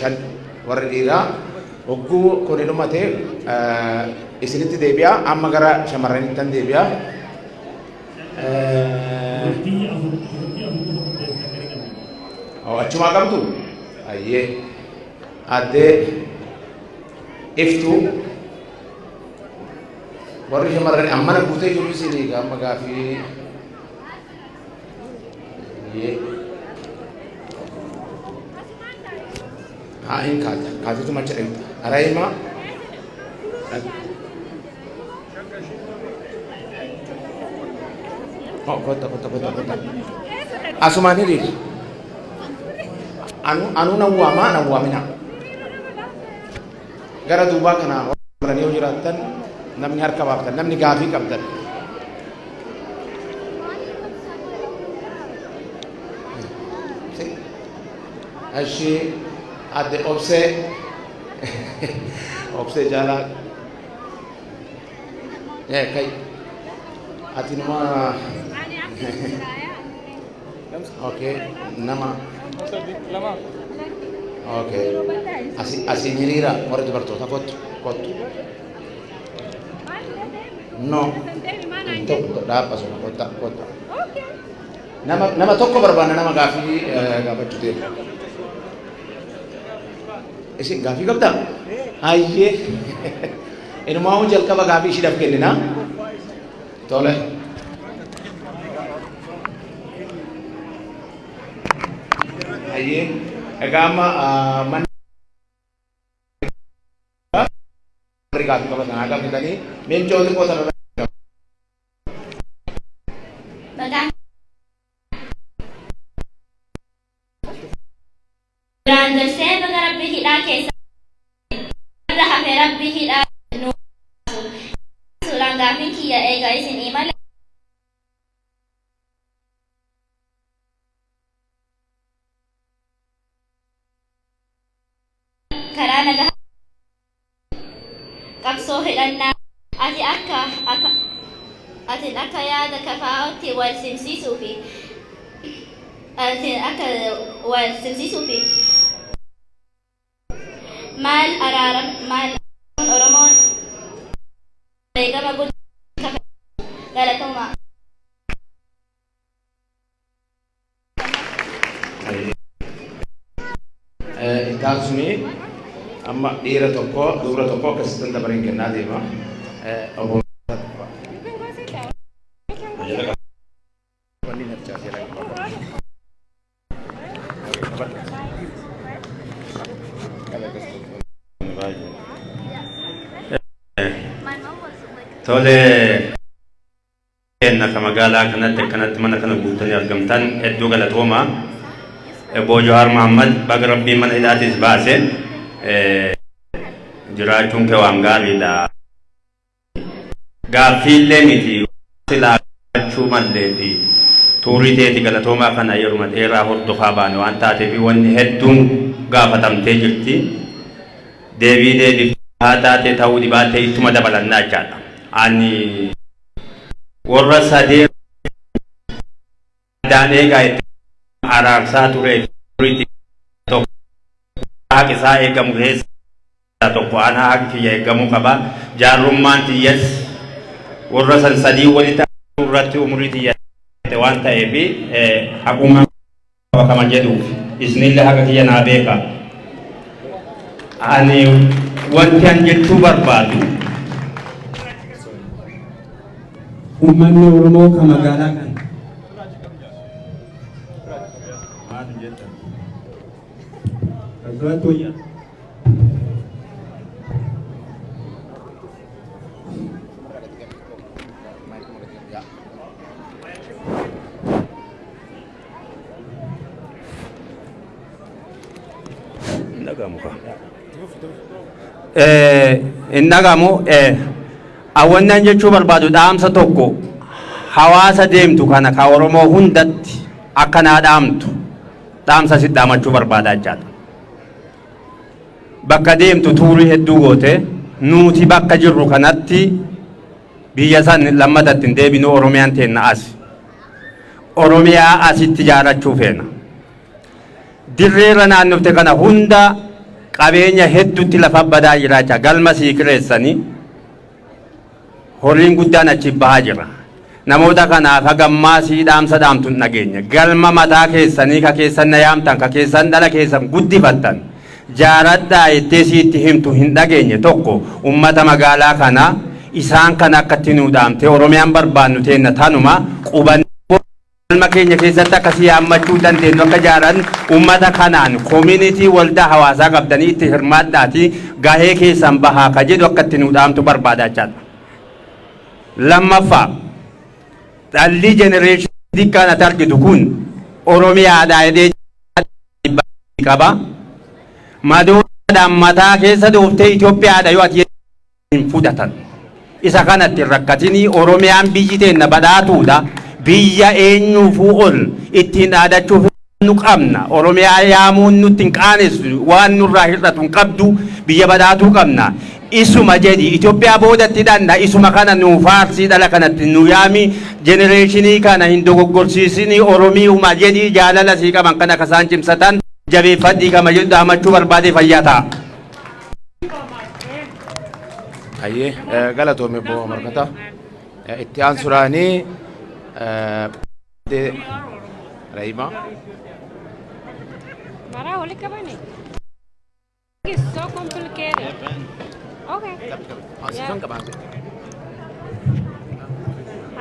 shan warri dhiiraa hogguu kun dhumate isinitti deebi'a amma gara shamarraniittan deebi'a. Achumaa qabdu ayyee addee iftuu warri shamarran ammana guutee jiru isinii amma gaafii haa hin kaatitu macha dhigta araayima kota asumaan hiriir anu nawwaamina gara duubaa kanaa warranii yoo jiraattan namni harka baaftan namni gaafii qabdan ashi adde obsee jaalaa kai ati numa okay nama okay asin hiriira warri dubartoota kottu no tokko dhaabba sun kotta nama tokko barbaanna nama gaafii gaafachuu deemu isin gaafii qabdaa ayyee inumaa hojii jalqaba gaafii ishiidhaaf kennina tole ayyee egaa amma manni gaafii qabatan haa gaafatanii meencoo xiqqoo sana qabsoo hidhannaa ati akka yaada kafaa'otti wal simsiisuu fi maal Oromoon beekama guddaa galatoomaa. Taasisni amma dhiira tokko dubara tokko akkasitti dabareen kennaa deema. Tole kenna magaalaa kanatti mana kana guutanii argamtan hedduu galatoomaa. Obbo Jawaar Mohammad baga rabbii mana hidhaatis baase jiraachuun kee waan gaariidha. Gaaffiillee miti silaachuu mallee fi tuurii teeti galatoomaa kana yeruma dheeraa hordofaa baane waan taateef wanni hedduun gaafatamtee jirti. Deebii haa taate ta'uu dhibaatee ittuma dabalannaa jechaadha. Ani warra sadee daan eegaa itti araarsaa ture tokko haqi isaa eegamu keessa tokko ana haqi kiyya eegamuu qaba. Jaarrummaan tiyyas warra san sadii walitti irratti umurii tiyya waan ta'eef haquma kama jedhuuf isinillee haqa kiyya naa beeka. Ani wanti an jechuu barbaadu ummanni Oromoo ka magaalaa kana innagamu awannan jechuu barbaadu dhaamsa tokko hawaasa deemtu kana ka Oromoo hundatti akkanaa dhaamtu dhaamsa si dhaamachuu barbaadaa jechaadha. Bakka deemtu tuurii hedduu goote nuti bakka jirru kanatti biyya san lammatatti hin deebinu. Oromiyaan teenna as Oromiyaa asitti ijaarrachuu feena. Dirreerra naannofte kana hunda qabeenya hedduutti lafa badaa jiraacha galma sii kireessanii horiin guddaan achi bahaa jira. Namoota kanaaf hagammaa sii dhaamsa dhaamtu hin dhageenye. Galma mataa keessanii ka keessan na yaamtan ka keessan dhala keessan guddifattan jaaradhaa ittee siitti himtu hin dhageenye tokko ummata magaalaa kana isaan kan akkatti nuu dhaamte Oromiyaan barbaannu teenna tanuma quban galma keenya keessatti akkasii yaammachuu dandeenyu akka jaaran ummata kanaan community waldaa hawaasaa qabdanii itti hirmaadhaati gahee keessan bahaa ka jedhu akkatti nuu dhaamtu barbaadachaadha. Lammaffaa dhalli generation kana targitu kun Oromiyaadhaa jedhee qaba. Madoodhaan mataa keessa dhooftee Itoophiyaadha yoo ati hin fudhatan. Isa kanatti rakkatinii Oromiyaan biyyi teenna badhaatuudha. Biyya eenyuufuu ol ittiin dhaadachuuf nu qabna. Oromiyaa yaamuun nutti hin qaanessu waan nurraa hir'atu hin qabdu biyya badhaatuu qabna. Isuma jedhi Itoophiyaa boodatti dhanna isuma kana nu faarsii dhala kanatti nu yaami genereeshinii kana hin dogoggorsiisinii Oromiuma jedhi jaalala sii qaban kana kasaan cimsatan jabeeffadhii kama jedhu dhaamachuu barbaade fayyaa ta'a. Ayyee galatoome boo markata itti aansuraanii Rahima. Mara holy kabani. It's so complicated. Okay.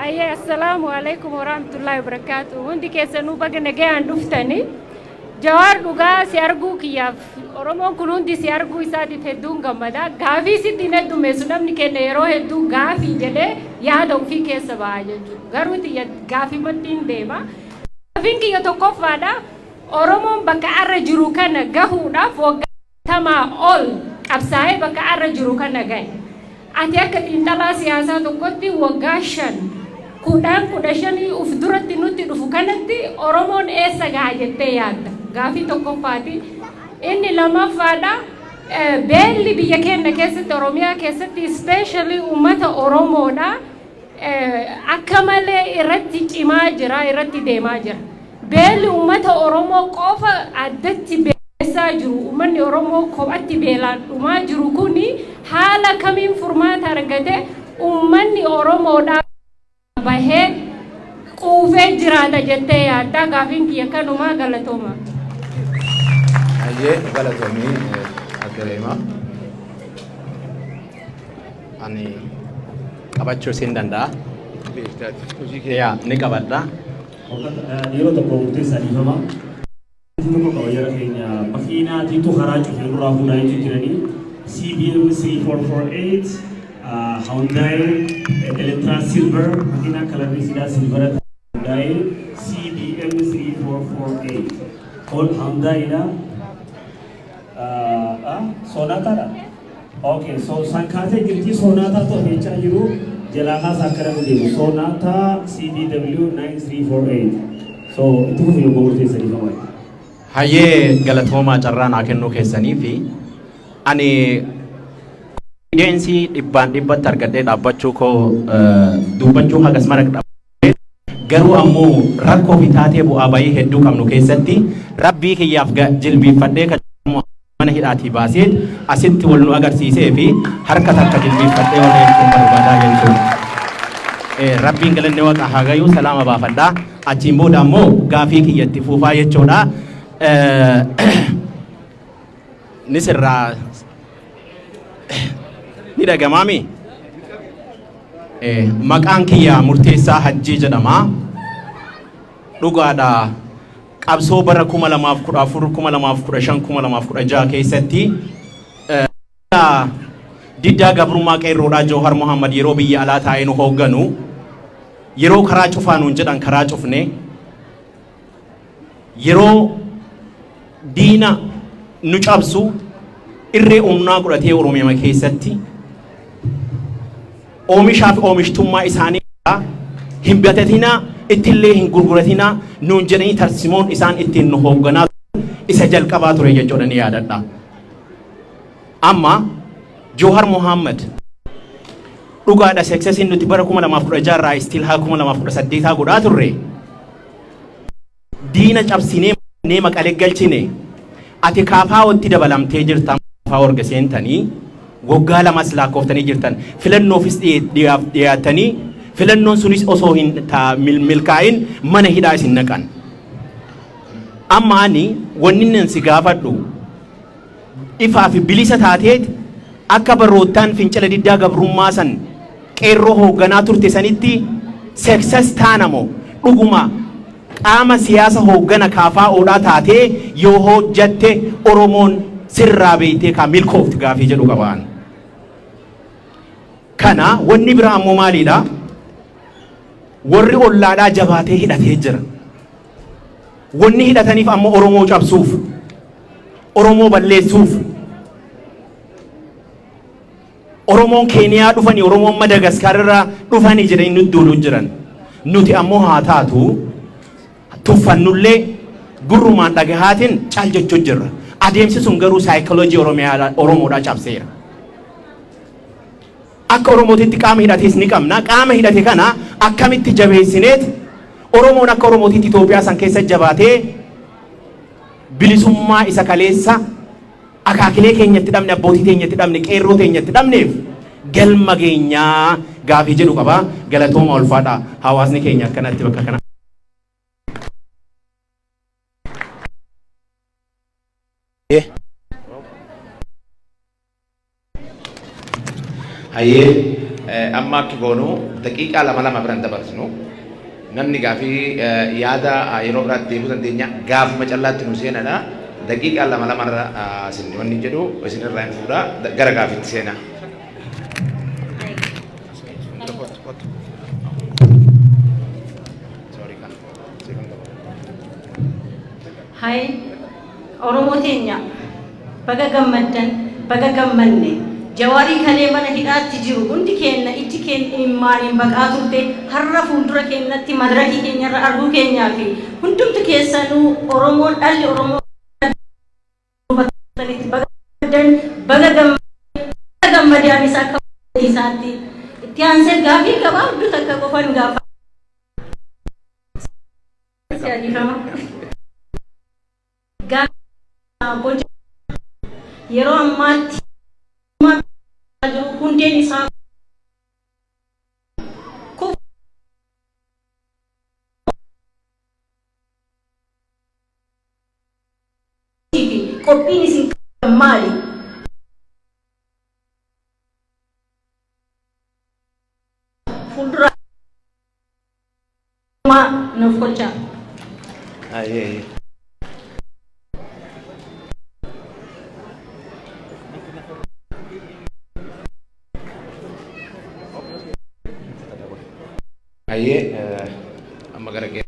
Ayya assalamu alaikum warahmatullahi wabarakatuh. Hundi keessanuu baga nagayaan dhuftani. Jawaar dhugaa si arguu kiyyaaf Oromoon kun hundi si arguu isaatiif hedduun gammada. Gaafii sitti hin heddumeessu namni kenna yeroo hedduu gaafii jedhee yaada ofii keessa ba'a jechuudha. Garuu xiyya gaafii mattiin deema. Gaafiin kiyya tokkoffaadha. Oromoon bakka arra jiru kana gahuudhaaf waggaa tamaa ol qabsaa'ee bakka arra jiru kana gahe. Ati akka xiinxalaa siyaasaa tokkotti waggaa 10-15 uf duratti nutti dhufu kanatti Oromoon eessa gaha jettee yaadda? Gaafii tokkoffaati. Inni lamaffaadha. Beelli biyya keenya keessatti Oromiyaa keessatti especially uummata Oromoodha. Akka malee irratti cimaa jira, irratti deemaa jira. Beelli uummata Oromoo qofa addatti beesaa jiru. Uummanni Oromoo kophatti beelaan dhumaa jiru kuni haala kamiin furmaata argate uummanni Oromoodha bahee quufee jiraata jettee yaadda? Gaafiin kiyya kanumaa galatooma. Ayyee galatoomii Addereema. Ani qabachuu siin danda'a. Yaa ni qabadha. Yeroo tokko murteessaa dhiifama. Tokko qabayyara keenya makiinaatiitu karaa cufee irraa fuudhaa jiranii CBM 3448 Hyundai Elantra Silver makina kalarri sidaa silvera Hyundai CBM 3448 all Hyundai da Sonata da. Okay, so sankate jirti Sonata to becha jiru jalaha sakara deemu Sonata CBW 9348. So itu ko yung murteessaa dhiifama. Hayyee galatooma carraan haa kennuu keessanii fi ani evidensii dhibbatti argadhee dhaabbachuu koo dubbachuu hagas mara dhaabbatee garuu ammoo rakkoo fi taatee bu'aa bayii hedduu qabnu keessatti rabbii kiyyaaf jilbiifadhee kan mana hidhaatii baasee asitti wal nu agarsiisee fi harka takka jilbiifadhee wal eeguu barbaadaa jechuudha. Rabbiin galanne waaqa haa gayuu salaama baafadhaa achiin booda ammoo gaafii kiyyatti fuufaa jechuudha. Nisirraa ni dhagamaami. Maqaan kiyya murteessaa Hajjii jedhama. Dhugaadha qabsoo bara 2014, 2015, 2016 keessatti diddaa gabrummaa qeerroodhaa Jawhar Muhammad yeroo biyya alaa taa'ee nu hoogganu yeroo karaa cufaa nuun jedhan karaa cufne yeroo diina nu cabsu irree humnaa godhatee Oromiyaa keessatti oomishaa fi oomishtummaa isaanii hin bitatinaa ittillee hin gurguratinaa nuun jedhanii tarsimoon isaan ittiin nu hoogganaa isa jalqabaa ture jechuudha ni yaadadha. Amma Jawhar Muhammad dhugaadha seksesiin nuti bara 2016 irraa istil haa 2018 godhaa turre diina cabsinee maqalee galchine ati kaafaa watti dabalamtee jirtan kaafaa warga seentanii waggaa lamas lakkoftanii jirtan filannoofis dhiyaatanii filannoon sunis osoo hin milkaa'in mana hidhaa isin naqan. Amma ani wanni nan si gaafadhu ifaa fi bilisa taateet akka barootaan fincila diddaa gabrummaa san qeerroo hoogganaa turte sanitti seksas taanamo dhuguma qaama siyaasa hooggana kaafaa oodhaa taatee yoo hojjatte Oromoon sirraa beeytee kaa milkoofti gaafii jedhu qabaan. Kana wanni biraa ammoo maaliidha? Warri ollaadhaa jabaatee hidhatee jira. Wanni hidhataniif ammoo Oromoo cabsuuf, Oromoo balleessuuf. Oromoon Keeniyaa dhufanii, Oromoon Madagaskar irraa dhufanii jedhanii nutti duuluu jiran. Nuti ammoo haa taatu tuffannullee gurrumaan dhagahaatiin caal jechuu jirra. Adeemsi sun garuu saayikoloojii Oromoodhaa cabseera. Akka Oromootitti qaama hidhatees ni qabna. Qaama hidhate kana akkamitti jabeessineet Oromoon akka Oromootitti Itoophiyaa san keessa jabaatee bilisummaa isa kaleessa akaakilee keenyatti dhabne, abbootii keenyatti dhabne, qeerroo keenyatti dhabneef galma geenyaa gaafii jedhu qaba. Galatooma ulfaadha. Hawaasni keenya akkanatti bakka kana. Hayyee amma akki goonu daqiiqaa lama biran dabarsinu namni gaafii yaada yeroo biraatti deebuu dandeenya gaafuma callaatti nu seenadha. Daqiiqaa lama irra isin wanni jedhu isinirraa hin fuudha gara gaafiitti seenaa. Hai Oromoo teenya baga gammaddan baga gammanne Jawarii kalee mana hidhaatti jiru hundi keenya itti maaliin baqaa turte har'a fuuldura keenyatti madarakii keenyarra arguu keenyaa fi hundumti keessanuu Oromoon dhalli Oromoo baga gammadaan isaa akka isaatti itti aansee gaafii gabaabduu takka qofan gaafa. Yeroo ammaatti hundeen isaa qophiin isin maali? Fuuldura nuuf gochaa. Hayyee amma gara kee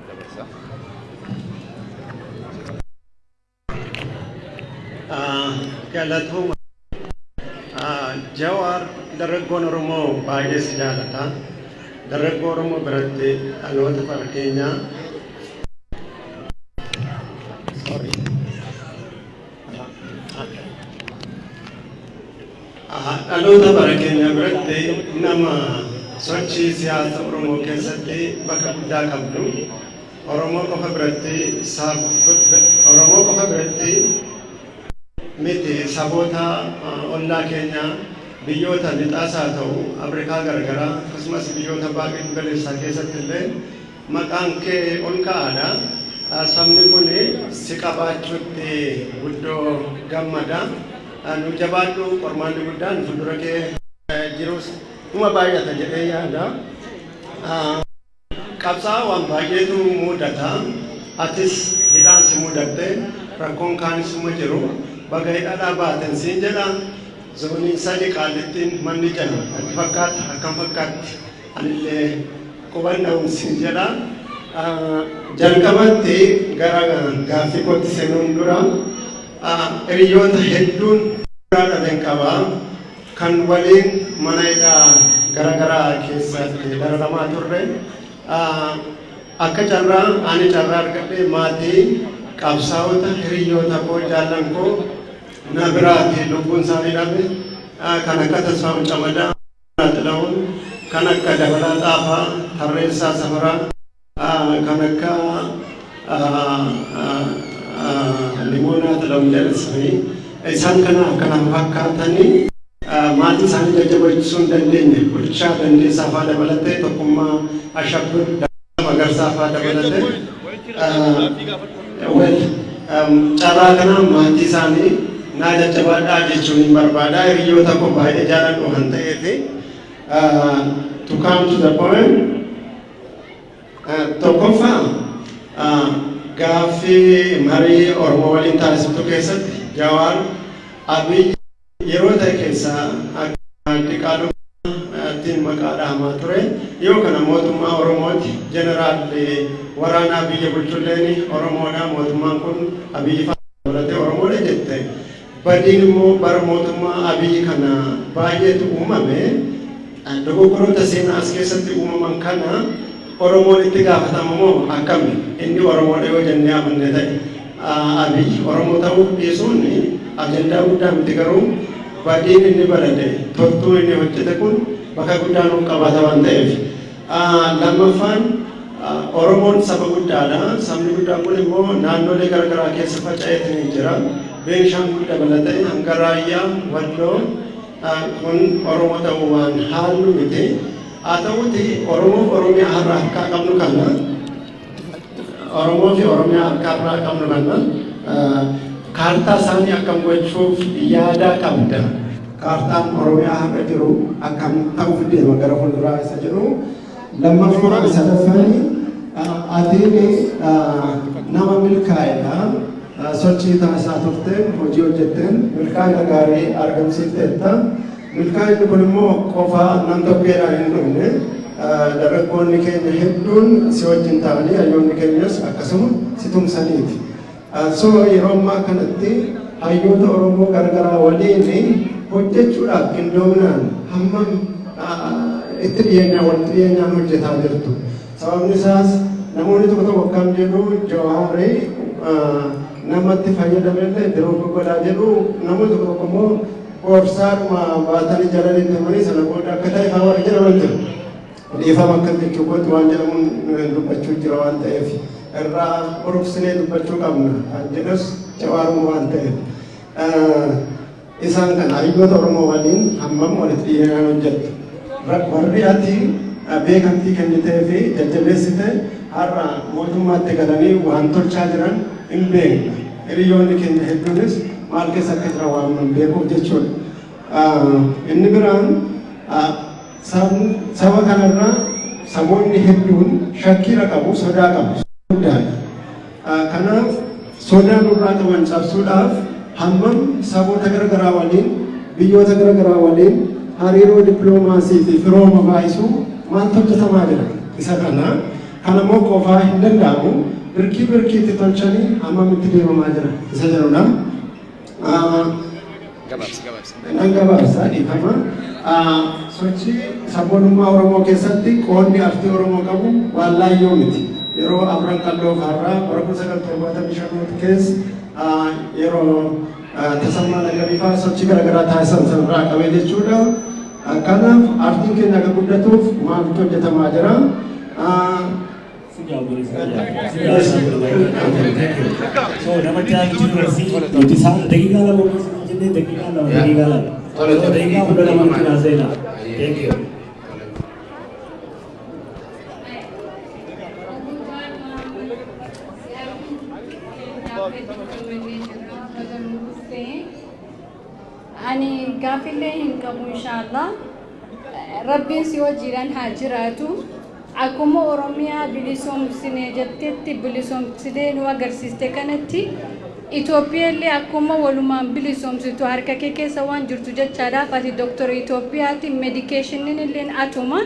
dabarsa. Galatooma Jawaar dargaggoon Oromoo baay'ees jaalata. Dargaggoo Oromoo biratti dhaloota bara keenyaa dhaloota bara keenyaa biratti nama sochii siyaasa Oromoo keessatti bakka guddaa qabdu. Oromoo qofa biratti miti saboota ollaa keenya biyyoota lixaas haa ta'u Afrikaa garagaraa akkasumas biyyoota baay'ee galeessaa keessatti illee maqaan kee ol ka'aadha. Sabni kun si qabaachuutti guddoo gammada. Nu jabaadhu qormaanni guddaan fuuldura kee jirus uma baay'ata jedhee yaada. Qabsaa waan baay'eetu mudata. Atis hidhaan si mudatte rakkoon kaanis uma jiru. Baga hidhaadhaa baatan siin jedha. Zoonii sadi qaalittiin manni jala fakkaata akkam fakkaatti anillee qubanna'uun siin jedha. Jalqabatti gara gaaffii kootti seenuun dura hiriyoota hedduun dhaabeen qaba. Kan waliin mana hidhaa garagaraa keessatti dararamaa turre. Akka carraa ani carraa argadhee maatii qabsaa'ota hiriyoota koo jaallan koo na biraatti lubbuun isaanii dhabe. Kan akka Tasfaa'uu Camadaa Xila'uun, kan akka Dabalaa Xaafaa, Tarreessaa Safaraa, kan akka ለምለስሪ ኢሳን ከና ፈካተኒ ማቲ ሳኒ ደጀበቹን ደንደኝ ብቻ ደንዴ ሳፋ ደበለተ ተቁማ አሸብር መገር ሳፋ ደበለተ ወይ ጫራ ከና ማቲ ሳኒ ናደ ጨባዳ ጀቹን በርባዳ ሪዮታ ኮ ባይደ ጃላን ወንተ ኤቴ to come to the point tokkoffaa gaaffii marii Oromoo waliin taasiftu keessatti Jawaar Abiy yeroo ta'e keessaa xiqqaadhumaatiin maqaa dhahamaa ture yoo kana mootummaa Oromooti jeneraal waraanaa biyya bulchulleen Oromoodha mootummaan kun Abiy fa'aa Oromoodha jette badiin immoo bara mootummaa Abiy kana baay'eetu uumame dogoggoroota seenaa as keessatti uumaman kana Oromoon itti gaafatamu akkami inni Oromoodha yoo jennee amanne ta'e Abiy Oromoo ta'uu dhiisuun ajandaa guddaa miti garuu badiin inni barate tortuu inni hojjete kun bakka guddaa nuuf qabaata waan ta'eef lammaffaan Oromoon saba guddaadha sabni guddaan kun immoo naannolee garagaraa keessa faca'eetii jira Beenshaangul dabalatee hanga Raayyaa Walloo kun Oromoo ta'uu waan haallu miti haa ta'uti Oromiyaa har'a harkaa qabnu kana Oromoo fi Oromiyaa harkaa irraa qabnu kana kaartaa isaanii akkam gochuuf yaada qabda kaartaan Oromiyaa har'a jiru akkam ta'uuf deema gara fuulduraa isa jiru lammaffaa sadaffaan adiin nama milkaa'edha sochii taasisaa turteen hojii hojjetteen milkaa'ina gaarii argamsiifteetta milkaa'inni kun immoo qofaa nam tokkeedhaan hin dhufne dargaggoonni keenya hedduun si wajjin ta'anii hayyoonni keenyas akkasuma si tumsaniiti so yeroo ammaa kanatti hayyoota Oromoo garagaraa waliin hojjechuudhaaf qindoominaan hammam itti dhiyeenyaan hojjetaa jirtu sababni isaas namoonni tokko tokko akkam jedhu Jawaaree namatti fayyadamellee biroo godhaa jedhu namoota tokko tokko immoo boorsaadhuma baatanii jalanii deemanii sana booda akka ta'e haa warri jedhaman jiru dhiifama akkam jechuu gootu waan jedhamuun dubbachuu jira waan ta'eef irraa urufsinee dubbachuu qabna kan jedhus Jawaaruma waan ta'eef isaan kana hayyoota Oromoo waliin hammam walitti dhiyeenyaan hojjettu warri ati beekamtii kennitee fi jajjabeessite har'a mootummaatti galanii waan tolchaa jiran hin beekna hiriyoonni keenya hedduunis maal keessa akka jira waan beekuuf jechuudha inni biraan saba kanarra saboonni hedduun shakkiira qabu sodaa qabu guddaadha kanaaf sodaa nurraa qaban cabsuudhaaf hammam saboota garagaraa waliin biyyoota garagaraa waliin hariiroo dippiloomaasii fi firooma baay'isuu maaltu hojjetamaa jira isa kanammoo qofaa hin danda'amu birkiitti tolchanii hammam itti deemamaa jira isa jedhudha nan gabaabsaa dhiifama sochii sabboonummaa Oromoo keessatti qoonni artii Oromoo qabu waan laayyoo miti yeroo Abran Qalloo Faarraa bara 1975 keessa yeroo tasammaa nagariifaa sochii garagaraa taasisan sanarraa qabee jechuudha kanaaf artiin keenya akka guddatuuf maaltu hojjetamaa jira So, namatti haa jiru barsi nuti isaan daqiiqaa lama jennee daqiiqaa lama. Daqiiqaa hunda lama nuti naaseena. Thank you. Ani gaafillee hin qabu inshallah. Rabbiin si wajjiidhaan haa jiraatu. Akkuma Oromiyaa bilisoomsine jettetti bilisoomsitee nu agarsiiste kanatti Itoophiyaallee akkuma walumaan bilisoomsitu harka kee keessa waan jirtu jechaadhaaf ati Dooktora Itoophiyaati medikeeshiniin illee atuma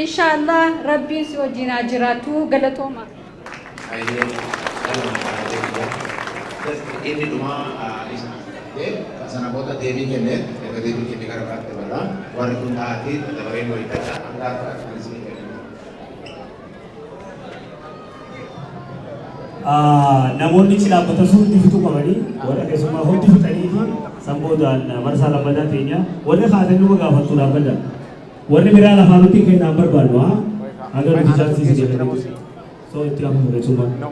inshallah rabbiin si wajjin haa jiraatu galatooma. Ini cuma sana bota deemi kenne deemi kenne gara baate bala warri kun taati dabareen wayii ta'a angaafa namoonni dhaabbata hundi fituu qabanii warra keessumaa hundi fixanii fi samboodaan marsaa lammadaa teenya warri haatan numa gaafattu dhaabbata warri biraa lafaa nuti kennaan barbaadu agar nuti chaansiisi jedhanii so itti gaafamu keessumaa.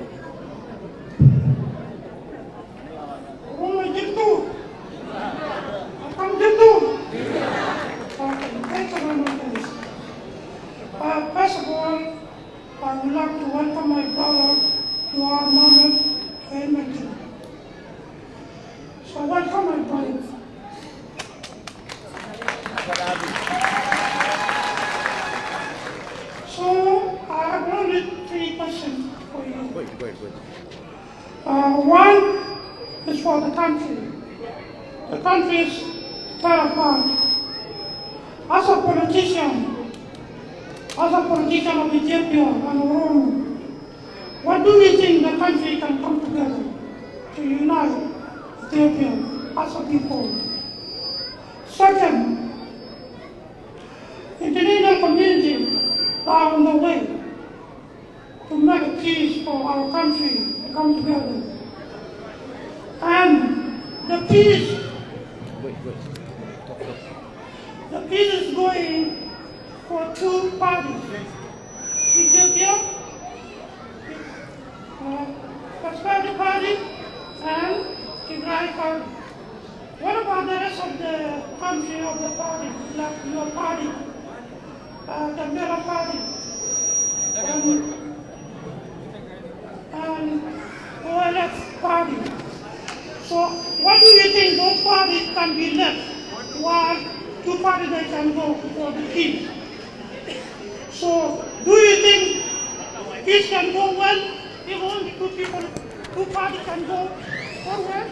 So welcome my colleagues. So I have only 3 questions for you. Go ahead. One is for the country. The country is torn apart. As a politician of Ethiopia and Oromo, what do you think the country can come together to unite Ethiopia as a people? Second, international community are on the way to make a peace for our country to come together. And the peace is going for 2 parties. Ethiopia, Prosperity Party, and Tigray Party. What about the rest of the country of the party, like your party, the Mera Party, and OLF Party? So what do you think those parties can be left while 2 parties they can go for the peace? So do you think peace can go well if only 2 parties can go forward?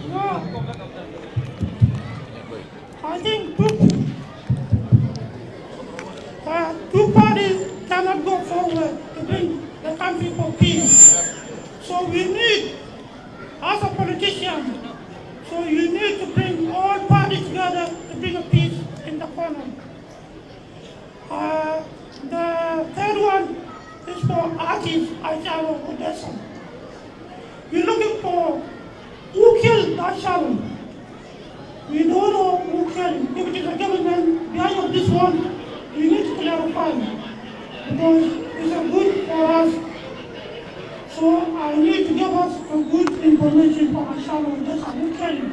No. I think 2 parties cannot go forward to bring the country for peace. So we need, as a politician, so you need to bring all parties together to bring a peace in the corner. The third one is for artists Aishawa Odessa. We're looking for who killed Aishawa. We don't know who killed him. If it is the government behind this one, we need to clarify because it's a good for us. So I need to give us a good information for Aishawa Odessa. Who killed him?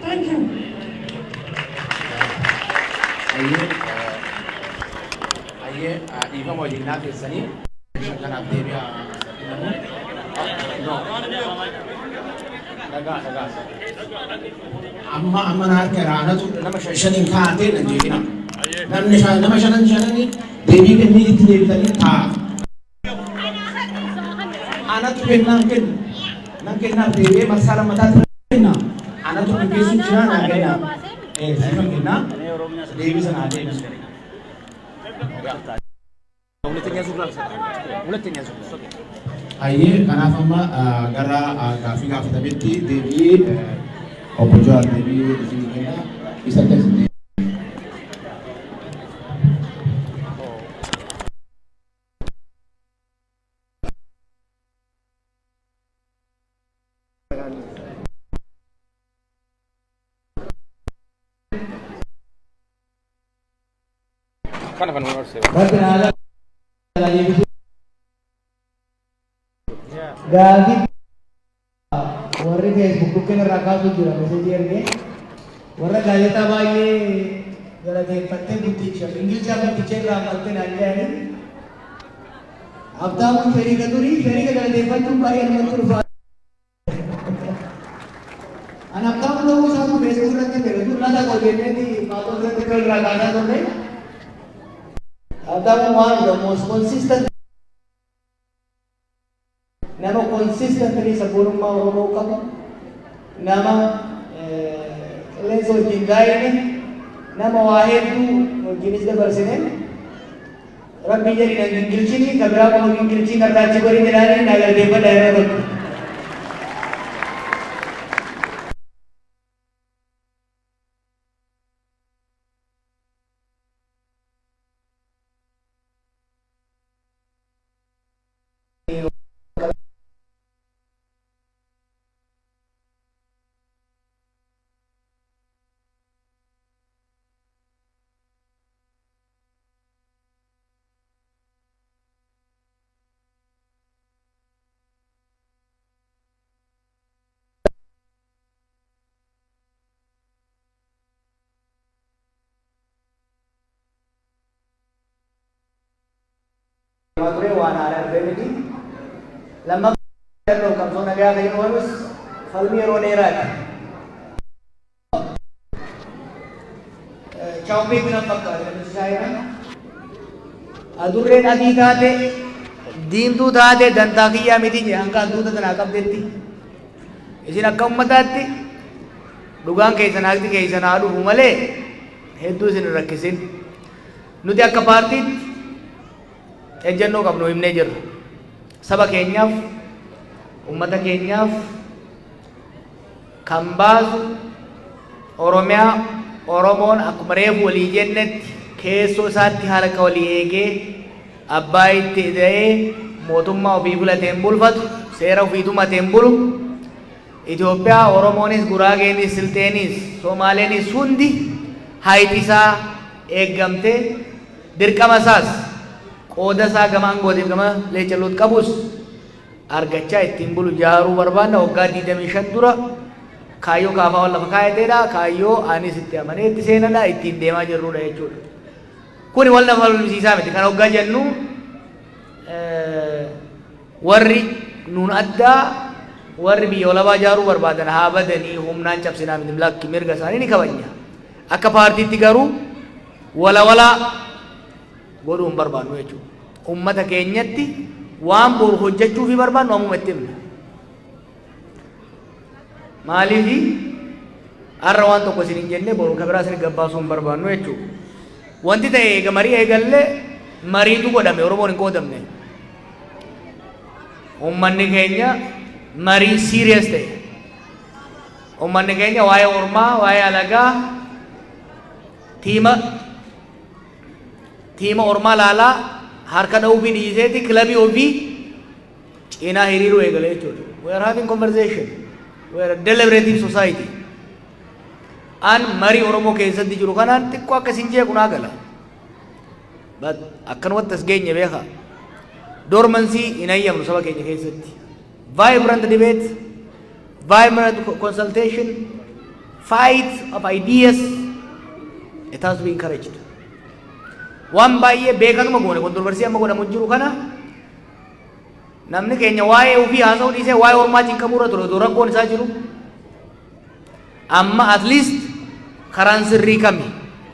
Thank you. Dhiifama wajjinaa keessanii kanaaf deebi'a. Amma na harka raanatu nama shaniin kaa'atee nan jeeqina. Namni nama shananii deebii kennii itti deebitanii taa'a. Anatu nan kennaaf deebi'ee marsaa lammataatti kenna. Anatu gaggeessuun jira naa kenna. Sifa kenna deebii sana haa deebisu. Ayyee kanaaf amma gara gaaffii gaafatametti deebii obbo Jawaar deebii isinii kenna isa keessatti. Gaafii warri Facebook irraa kaasuu jira meseejii ergee warra gaazexaa baay'ee galateeffattee guddicha ingilizaa guddicha irraa faltee naan jedhanii Abdaamuun fedhiga durii fedhiga galateeffachuun baay'ee namatti dhufaa. An abdaamuun ta'uu isaatu Facebook irratti fedhe laata qolbeelleetti maatota irratti irraa kaasaa turre. Abdaamuun waan the most consistent nama consistently sabboonummaa Oromoo qabu nama qilleensa wajjin gaa'ine nama waa hedduu wajjinis dabarsine rabbi jedhi nan gingilchini ka biraa qofa gingilchii karraachi godhi jedhaanii naa galateeffadha yeroo tokko. ture waan haala dhufee miti. Lammaffaa qabsoo nagaa ta'in oolus falmii yeroo dheeraati. Chaawummee bina fakkaate namni saayina. Adurreen adii taate diimtuu taate dantaa kiyyaa miti jee hanga adduuta sanaa qabdetti. Isin akka ummataatti dhugaan keessan haqti keessan haa dhufu malee hedduu isin rakkisin. Nuti akka paartiitti ejjennoo qabnu himnee jirra. Saba keenyaaf, ummata keenyaaf kan baasu Oromiyaa, Oromoon akkuma reefu walii jennetti keessoo isaatti harka walii eegee abbaa itti hidhee mootummaa ofii filateen bulfatu, seera ofii tumateen bulu. Itoophiyaa Oromoonis, Guraageenis, Silteenis, Somaaleenis hundi hayti isaa eeggamtee dirqama isaas qooda isaa gama aangootiif gama leecalluut qabus argachaa ittiin bulu jaaruu barbaanna. Waggaa 25 dura kaayyoo kaafaa wal lafa kaayateedha. Kaayyoo anis itti amanee itti seenadha ittiin deemaa jirrudha jechuudha. Kuni wal nama falmisiisaa miti. Kan waggaa jennu warri nuun addaa warri biyya walabaa jaaruu barbaadan haa badanii humnaan cabsinaa miti. Lakki mirga isaanii ni kabajna. Akka paartiitti garuu walawalaa godhuu hin barbaannu jechuudha. Ummata keenyatti waan boru hojjechuuf barbaannu ammuma itti himna. Maaliif har'a waan tokko isin hin jenne boru kabiraa isin gabbaasuu hin barbaannu jechuudha. Wanti ta'e eega marii eegallee mariitu godhame Oromoon hin qoodamne. Ummanni keenya marii serious ta'e. Ummanni keenya waa'ee ormaa, waa'ee alagaa tiima ormaa laalaa harka dha'uu fi dhiiseeti kilabii ofii cinaa hiriiruu eegale jechuudha. We are having conversation. We are a deliberative society. An marii Oromoo keessatti jiru kanaan xiqqoo akkasiin jeequ naa gala. But akkanumatti as geenye beeka. Dormancy hin hayyamnu saba keenya keessatti. Vibrant debate, vibrant consultation, fight of ideas, it has to be encouraged. Waan baay'ee beekanuma goone kontroversii amma godhamu jiru kana namni keenya waa'ee ofii haasa'uu dhiisee waa'ee ormaa cinqamuurra ture otoo rakkoon isaa jiru amma at least karaan sirrii kami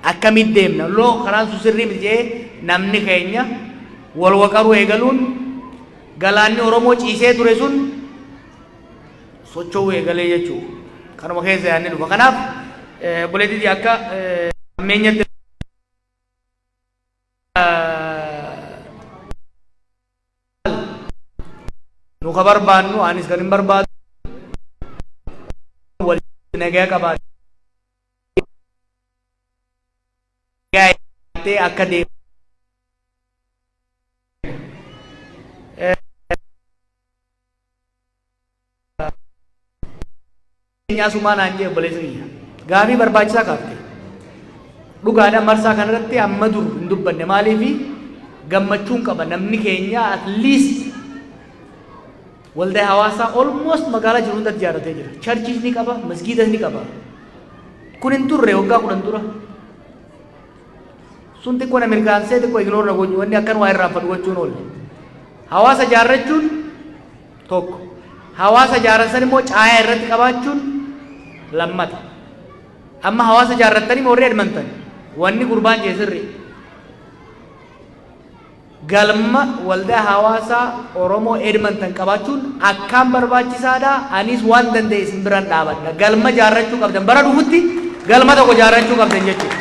akkamitti deemna loo karaan sun sirrii miti jedhee namni keenya wal waqaruu eegaluun galaanni Oromoo ciisee ture sun socho'uu eegalee jechuudha. Kanuma keessa yaadni dhufa. Kanaaf buleetii akka ammeenyatti nu ka barbaannu anis kan hin barbaadu wal nagaa qabaate akka deemu nyaasumaan anjee obboleessa gaafii barbaachisaa kaafte dhugaadhaan marsaa kanarratti amma dur hin dubbanne maaliifi gammachuun qaba namni keenya at least waldaa hawaasaa almost magaalaa jiru hundatti ijaarratee jira. Charchis ni qaba, masgiidas ni qaba. Kun hin turre waggaa 10 dura. Sun xiqqoo na mirkaansee xiqqoo ignoor na gochuu wanni akkan waa irraanfadhu gochuun oolle. Hawaasa ijaarrachuun tokko. Hawaasa ijaarratan immoo caayaa irratti qabaachuun lammata. Amma hawaasa ijaarrattanii warri edmantan wanni gurbaan jee sirri. Galma waldaa hawaasaa Oromoo Edmonton qabaachuun akkaan barbaachisaadha. Anis waan danda'e isin biraan dhaabadha. Galma ijaarrachuu qabdan bara dhufutti galma tokko ijaarrachuu qabdan jechuudha.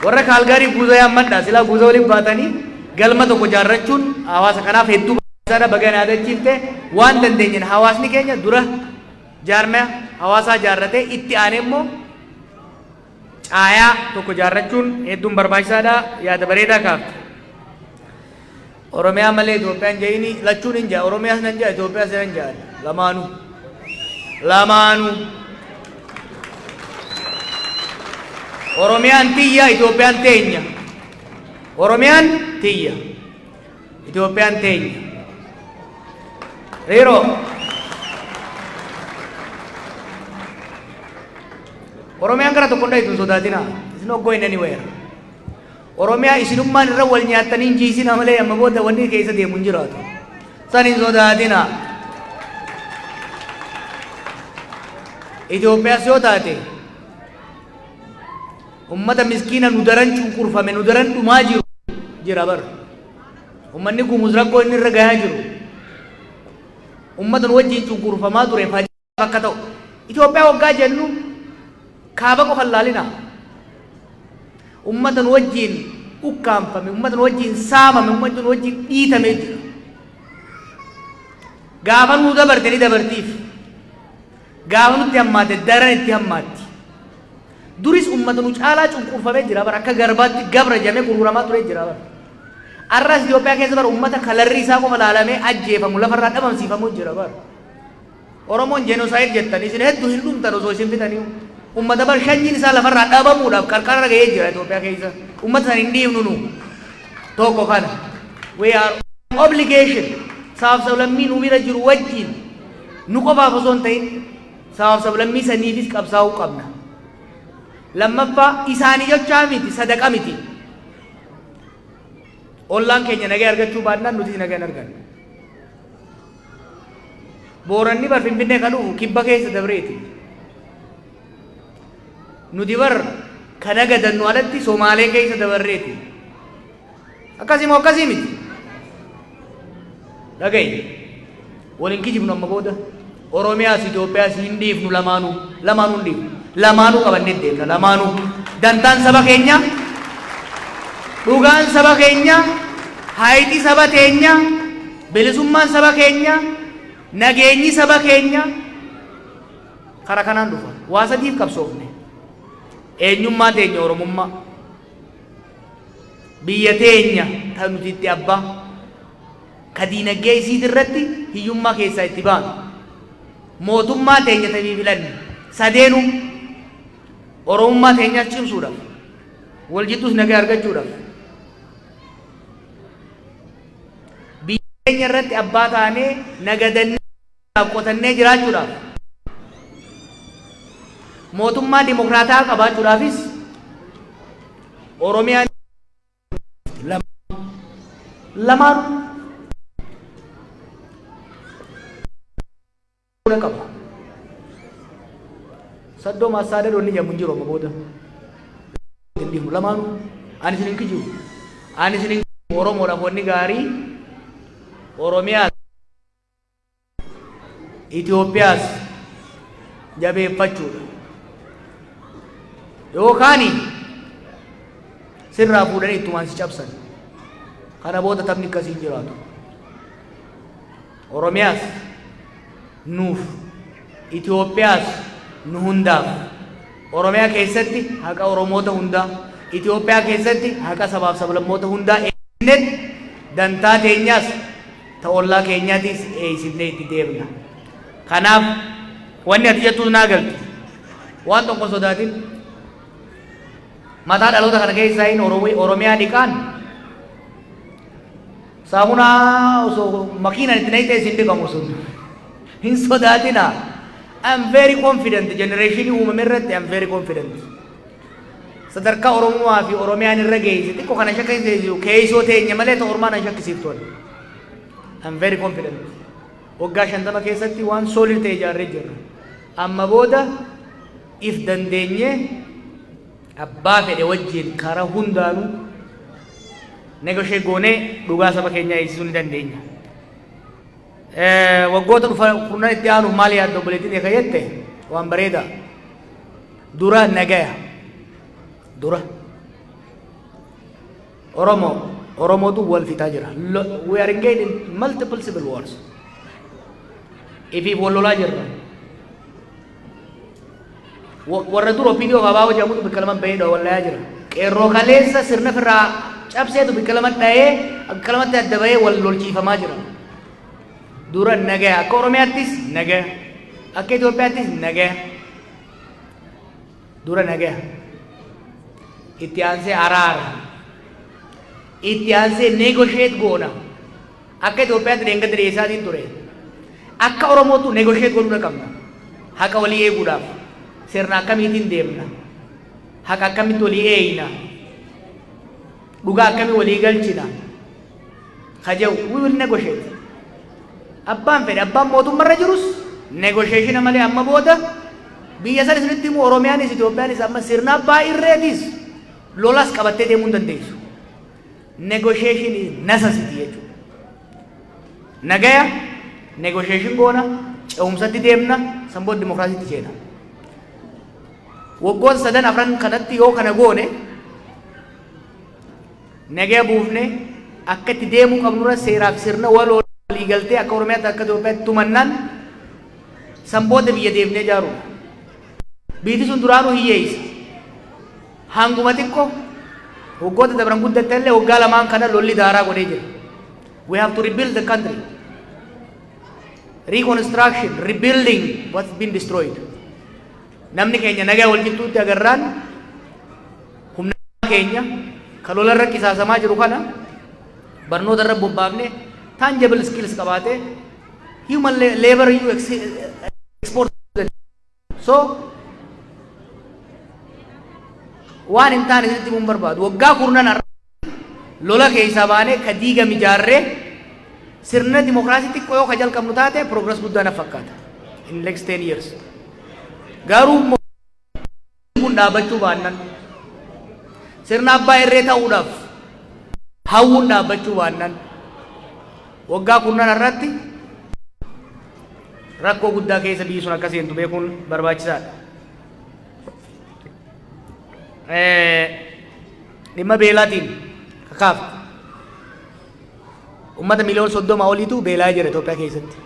Warra Kaalgaarii guuzoo yaammadha. Silaa guuzoo waliin baatanii galma tokko ijaarrachuun hawaasa kanaaf hedduu barbaachisaadha. Bagaan yaadachiifte waan dandeenyeen hawaasni keenya dura jaarmaya hawaasaa ijaarratee itti aanee immoo caayaa tokko ijaarrachuun hedduun barbaachisaadha. Yaada bareedaa kaafte. Oromiyaa malee Itoophiyaan jeeni lachuun hin jaa. Oromiyaas nan jaa, Itoophiyaas nan jaa. Lamaanuu. Oromiyaan tiyya, Itoophiyaan teenya. Oromiyaan tiyya, Itoophiyaan teenya. Reeroo. Oromiyaan gara tokko hundee ittiin sodaatina. It's not going anywhere. Oromiyaa isinummaan irra wal nyaatanii hin jiisina malee amma booda wanni keessa deemu hin jiraatu. San hin sodaatina. Itoophiyaas yoo taate ummata miskiina nu daran cunqurfame nu daran dhumaa jiru jira bar. Ummanni Gumuz rakkoo inni irra gahaa jiru. Ummata nu wajjin cunqurfamaa ture faajjii akka ta'u. Itoophiyaa waggaa jennu kaaba qofa laalina. Ummata nu wajjin ukkaanfame, ummata nu wajjin saamame, ummata nu wajjin dhiitame jira. Gaafa nu dabarte ni dabartiif. Gaafa nutti hammaate daran itti hammaatti. Duris ummata nu caalaa cunqurfamee jira bara akka garbaatti gabra jamee gurguramaa ture jira bara. Arras Itoophiyaa keessa bara ummata kalarri isaa qofa laalamee ajjeefamu lafarraa dhabamsiifamu jira bara. Oromoon jenosaayid jettan isin hedduu hin dhumtan osoo isin fitanii. Ummata bar shanyiin isaa lafarraa dhabamuudhaaf qarqara ga'ee jira Itoophiyaa keessa. Ummata san hin dhiifnu nu tokko kana. We are obligation sabaaf sablammii nu bira jiru wajjin nu qofaaf osoo hin ta'in sabaaf sablammii saniifis qabsaa'uu qabna. Lammaffaa isaanii jechaa miti sadaqa miti. Ollaan keenya nagaa argachuu baannaan nuti nagaa hin arganne. Booranni bar Finfinnee kan dhufu kibba keessa dabreeti. Nuti bar kan agadannu alatti Somaalee keessa dabarreeti. Akkasii moo akkasii miti? Dhaga'i. Waliin kijibnu amma booda. Oromiyaas Itoophiyaas hin dhiifnu lamaanuu hin dhiifnu. Lamaanuu qabannee deemna lamaanuu. Dantaan saba keenya, dhugaan saba keenya, haayiti saba keenya, bilisummaan saba keenya, nageenyi saba keenya karaa kanaan dhufa. Waa sadiif qabsoofne. Eenyummaa teenya Oromummaa. Biyya teenya kan nuti itti abbaa. Ka diinagdee isiit irratti hiyyummaa keessaa itti baanu. Mootummaa teenya tabii filanne. Sadeenuu Oromummaa teenyaas cimsuudhaaf. Wal jidduus nagaa argachuudhaaf. Biyya teenya irratti abbaa taanee nagadannee qotannee jiraachuudhaaf. Mootummaa dimokiraataa qabaachuudhaafis Oromiyaan lamaan qaba. Saddoo maasaadha doonni jedhamu jiru amma booda. Lamaanuu ani isin kijibu. Ani isin Oromoodhaaf wanni gaarii Oromiyaas Itoophiyaas jabeeffachuudha. Yookaani sirraa fuudhanii ittumaan si cabsan. Kana booda taphni akkasii jiraatu. Oromiyaas nuuf, Itoophiyaas nu hundaaf. Oromiyaa keessatti haqa Oromoota hundaa, Itoophiyaa keessatti haqa sabaaf sablammoota hundaa eenyunet dantaa teenyaas ta'ollaa keenyaatis eeysifnee itti deemna. Kanaaf wanni ati jettuus naa galti. Waan tokko sodaatin. Mataa dhaloota kana keessaa hin Oromiyaa dhiqaan saamunaa osoo makiinaan itti naqxee isin dhiqamu sun hin sodaatina. I'm very confident generation uumame irratti I'm very confident. Sadarkaa Oromoo fi Oromiyaan irra geesse xiqqoo kana shakka hin jiru keessoo teenya malee ta'u ormaan hin shakkisiiftoon. I'm very confident. Waggaa 50 keessatti waan solid ta'e ijaarree jirra. Amma booda if dandeenye abbaa fedhe wajjin karaa hundaanuu negoshee goonee dhugaa saba keenyaa eegsisuu ni dandeenya. Waggoota dhufan itti aanuuf maal yaadda obboleettiin eega jette waan bareeda. Dura nagaya. Dura. Oromootu wal fixaa jira. We are engaged in multiple civil wars. Ifiif wal lolaa jirra. Warra dura opinion gabaaboo jedhamutu bakka lama bahee wallaayaa jira. Qeerroo kaleessa sirna firraa cabseetu bakka lama dhahee bakka lamatti adda bahee wal lolchiifamaa jira. Dura nagaya. Akka Oromiyaattis nagaya. Akka Itoophiyaattis nagaya. Dura nagaya. Itti aansee araara. Itti aansee negotiate goona. Akka Itoophiyaatti deengada dhiyeessaatiin ture. Akka Oromootu negotiate goonuu qabna. Haqa walii eeguudhaaf. Sirna akkamiitiin deemna. Haqa akkamitti walii eeyna. dhugaa akkamii walii galchina kajewu we will negotiate abbaan fedhe abbaan mootummaarra jirus negotiation malee amma booda biyya san isinitti himu Oromiyaanis Itoophiyaanis amma sirna abbaa irreetis lolas qabattee deemuu hin dandeessu negotiation is necessity jechuudha nagaya negotiation goona ce'umsatti deemna sanboon dimokiraasiitti ceena waggoon sadan afran kanatti yoo kana goone nagaya buufne akka itti deemuu qabnurra seeraaf sirna waloo walii galtee akka Oromiyaatti akka Itoophiyaatti tumannaan sanboota biyya deemnee jaaru biiti sun duraanuu hiyyeessa hanguma xiqqoo waggoota dabran guddatte illee waggaa lamaan kana lolli daaraa godhee jira we have to rebuild the country reconstruction rebuilding what's been destroyed namni keenya nagaa wal jittuutti agarraan humna keenya ka lola irra qisaasamaa jiru kana barnoota irra bobbaafne tangible skills qabaate human labor you export so waan hin taane sitti mun barbaadu waggaa kurnan lola keessa baane ka diiga mijaarree sirna dimokiraasii xiqqoo yoo ka jalqabnu taate progress guddaa na fakkaata in next 10 years garuu kun dhaabachuu baannan sirna abbaa irree ta'uudhaaf hawwuun dhaabachuu baannan waggaa kurnan irratti rakkoo guddaa keessa biyyi sun akka seentu beekuun barbaachisaadha dhimma beelaatiin kakaafte ummata miliyoon 30 oliitu beelaa jira Itoophiyaa keessatti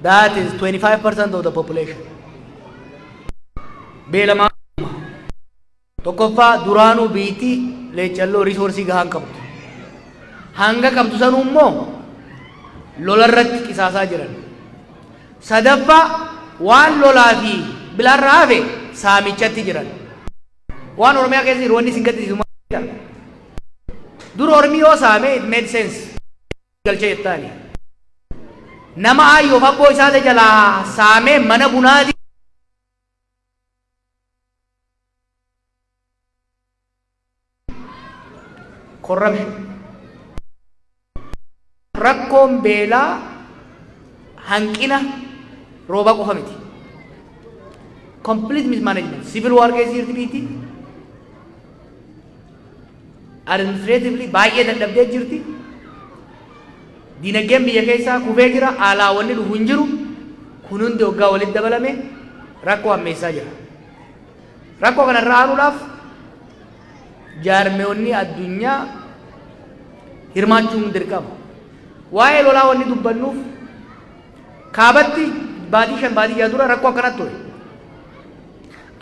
that is 25% of the population beelamaa tokkoffaa duraanuu biitii leechalloo risoorsii gahaan qabdu hanga qabdu sanuu immoo lola irratti qisaasaa jiran sadaffaa waan lolaa fi bilaarraa hafe saamichatti jiran waan Oromiyaa keessa jiru wanni isin gaddisiisu dur Oromii yoo saame it made sense galchee jettaani nama ayyoof abboo isaate jalaa saamee mana bunaati corruption rakkoon beelaa hanqina rooba qofa miti complete mismanagement civil war keessa jirti biiti administratively baay'ee dadhabdee jirti dinagdeen biyya keessaa kufee jira alaa wanni dhufu hin jiru kun hundi waggaa walitti dabalame rakkoo hammeessaa jira rakkoo kana irraa aanuudhaaf jaarmeewwanni addunyaa hirmaachuun dirqama waa'ee lolaa wanni dubbannuuf kaabatti baatii 5 baatii 6 dura rakkoo akkanatti ture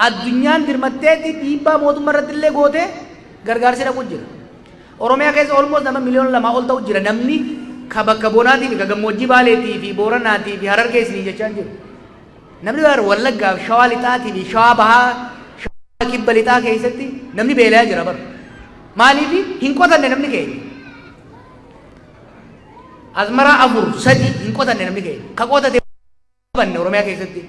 addunyaan dirmatteetti dhiibbaa mootummaa irratti illee gootee gargaarsi dhaqu jira Oromiyaa keessa almost nama miliyoona 2 ol ta'u jira namni ka bakka bonaatii fi ka gammoojjii baaleetii fi booranaatii fi harargee isinii jechaan jiru namni wallaggaa shawaa lixaatii fi shawaa bahaa shawaa kibba lixaa keessatti namni beelaa jira bara maaliif hin qotanne namni keenya azmaraa 4-3 hin qotanne namni keenya ka qotate banne Oromiyaa keessatti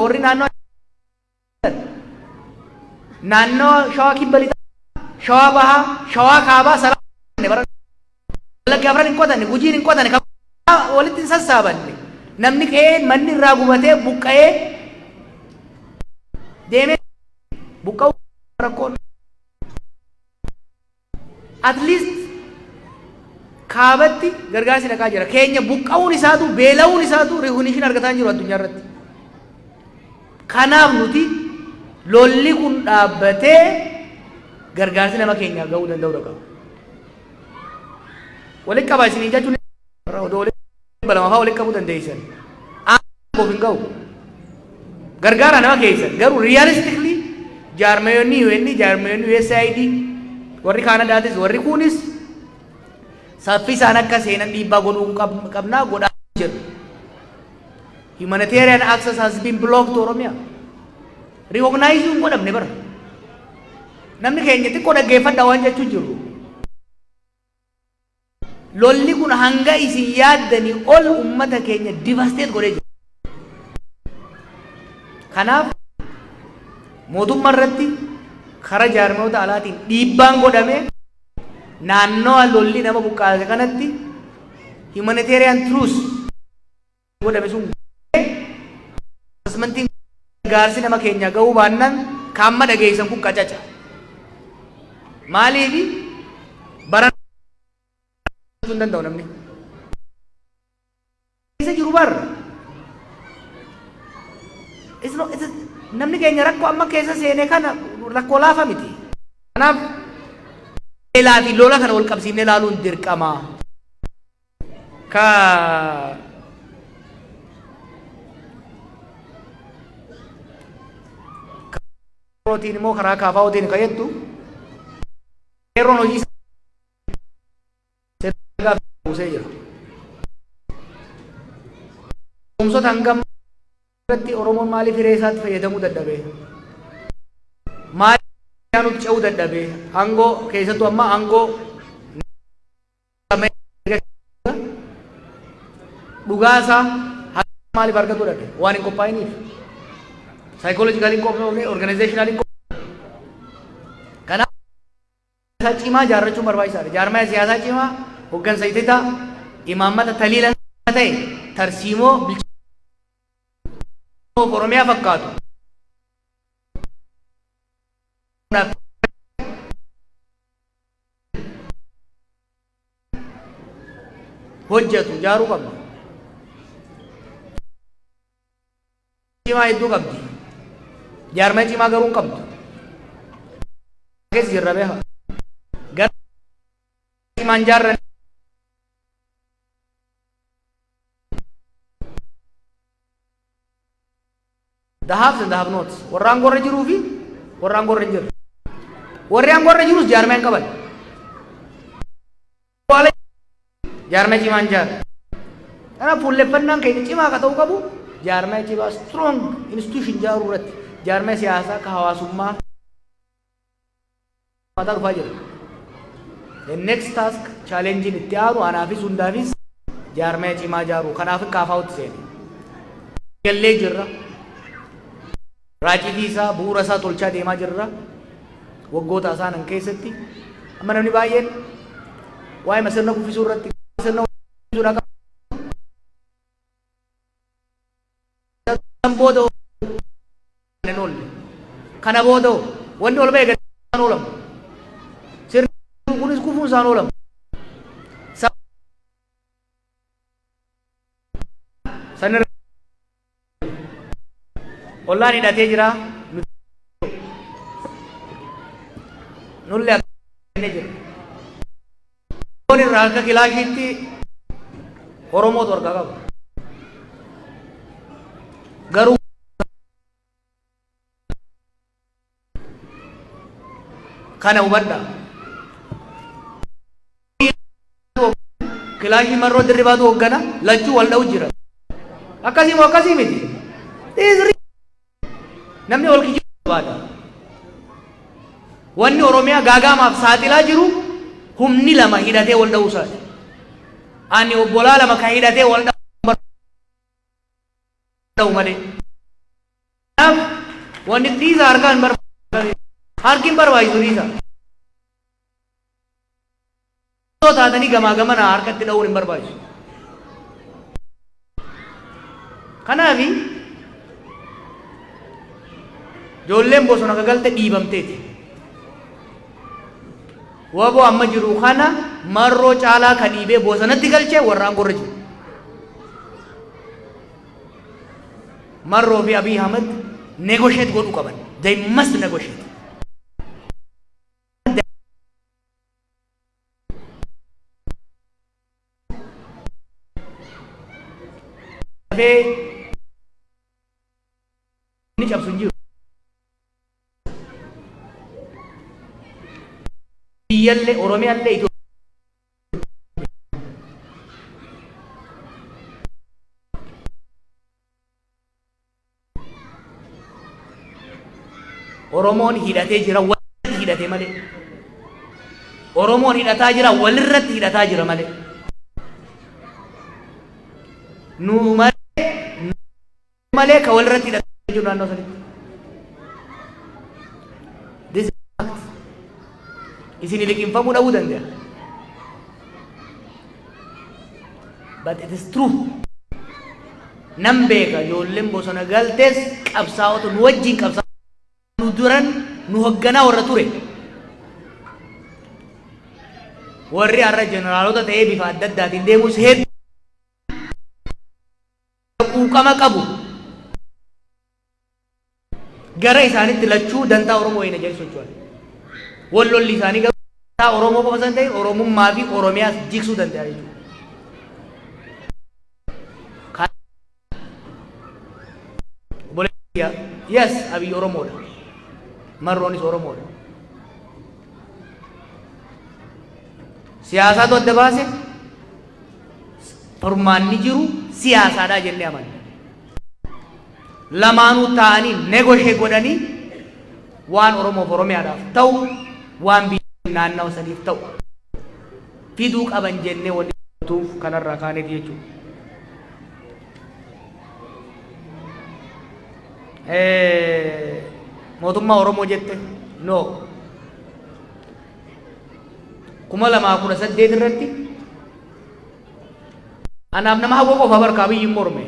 warri naannoo shawaa kibba lixaa shawaa bahaa shawaa kaabaa salaa wallaggaa afran hin qotanne gujiin hin qotanne walitti hin sassaabanne namni ka'ee manni irraa gubatee buqqa'ee deemee buqqa'uu rakkoon at least kaabatti gargaarsi dhaqaa jira keenya buqqa'uun isaatu beela'uun isaatu recognition argataa jiru addunyaa irratti kanaaf nuti lolli kun dhaabbatee gargaarsi nama keenyaaf ga'uu danda'u qaba walitti qabaa isinii jechuun odoo walitti balama walitti qabuu dandeessan aangof hin ga'u gargaara nama keessan garuu realistically jaarmeeyonni UN jaarmeeyonni USAID warri Kaanadaatis warri kunis saffisaan akka seenan dhiibbaa godhuu qabnaa godhaa jiru humanitarian access has been blocked to Oromia recognize hin godhamne bara namni keenya xiqqoo dhaggeeffadha waan jechuun jiru lolli kun hanga isin yaaddanii ol ummata keenya devastate godhee jira Kanaaf mootummaa irratti karaa jaarmoota alaatiin dhiibbaan godhamee naannoo lolli nama buqqaase kanatti humanitarian truce godhame sun asmantiin gaarsi nama keenya ga'uu baannaan kaamma dhageessan kun qacaca. Maaliif baran hin danda'u namni. Isa jiru barra. Namni keenya rakkoo amma keessa seenee kana rakkoo laafa miti. Kanaaf beelaa fi lola kana wal qabsiifnee ilaaluun dirqama. Rootiin immoo karaa kaafaa hootiin kayyattu qeerroon hojii isaa buusee jira. Humsoota hangam irratti Oromoon maaliif hiree isaatti fayyadamuu dadhabee? Maaliif yaanutti ce'uu dadhabee? Aangoo keessattuu amma aangoo dhugaa isaa maaliif argatu dadhabe? Waan hin qophaa'iniif. Psychological income, organizational income. Kanaaf siyaasa cimaa jaarrachuun barbaachisaadha. Jaarmaa siyaasaa cimaa hooggansa ittita imaammata taliila ta'e tarsiimoo bilchaanoo Oromiyaa fakkaatu. Hojjetu jaaruu qabna. Cimaa hedduu qabdi. Jaarmaa cimaa garuu hin qabdu. Keessa jirra beekaa. Gara cimaan jaarran the haves and the have nots. Warra aangorra jiruu fi warra aangorra hin jirre. Warri aangorra jirus jaarmaa hin qaban. Jaarmaa cimaan jaarra. Kanaaf fuulleffannaan keenya cimaa akka ta'uu qabu jaarmaa cimaa strong institution jaaruu irratti. Jaarmaa siyaasaa ka hawaasummaa mataa dhufaa jira. The next task challenge itti aanu anaafis hundaafis jaarmaa cimaa jaaruu kanaaf kaafaa'utti seene. Gallee jirra. Raacitii isaa bu'uura isaa tolchaa deemaa jirra. Waggoota isaanan keessatti amma namni baay'een waa'ee masirna kuffisuu irratti sirna kuffisuudha qaba. Booda kana booda wanti ol ba'e gadaan oolamu sirni kunis kufuun isaan oolamu sanirra ollaan hidhatee jira nullee akka jira foon irraa akka kilaashiitti Oromootu harkaa qaba garuu kana hubadhaa. Kilaashii marroo dirribaatu hooggana lachuu wal dha'u jira. Akkasii moo akkasii miti? Namni wal kijibuu barbaada. Wanni Oromiyaa gaagaamaaf saaxilaa jiru humni lama hidhatee wal dha'uu isaati. Ani obbolaa lama kan hidhatee wal dha'u malee. Kanaaf wanni dhiisa harkaan barbaadu. Harkin barbaachisu dhiisa. Taatanii gamaa gamana harkatti dha'uun hin barbaachisu. Kanaaf ijoolleen bosona gagalte dhiibamteeti. Waboo amma jiru kana marroo caalaa kan dhiibee bosonatti galchee warra aangorra jiru. Marroo fi Abiy Ahmed negotiate godhuu qaban. They must negotiate. Ini cabsun jiru. Biyalle Oromiyalle itu. Oromoon hidhatee jira walirratti hidhatee malee. Oromoon hidhataa jira walirratti hidhataa jira malee. Nu malee ka walirratti hidhatee jiru naannoo sanitti. This is fact. Isin liqinfamuu dhabuu danda'a. But it is true. Nam beeka ijoolleen bosona galtees qabsaa'ota nu wajjin qabsaa'ota nu duran nu hogganaa warra ture. Warri har'a jeneraalota ta'ee bifa adda addaatiin deemus hedduu quuqama qabu. Gara isaanitti lachuu dantaa Oromoo hin ajjeesu jechuudha. Wallolli isaanii garuu dantaa Oromoo qofa san ta'e Oromummaa fi Oromiyaas jigsuu danda'a jechuudha. Yes, Abiy Oromoodha. Marroonis Oromoodha. Siyaasaatu adda baase furmaanni jiru siyaasaadha jennee amanna. Lamaanuu ta'anii negoshee godhanii waan Oromoof Oromiyaadhaaf ta'u waan biyya naannoo saniif ta'u fiduu qaban jennee wanti tuuf kanarraa kaaneeti jechuudha. Mootummaa Oromoo jette no 2018 irratti anaaf nama hawwa qofa barkaa biyyi morme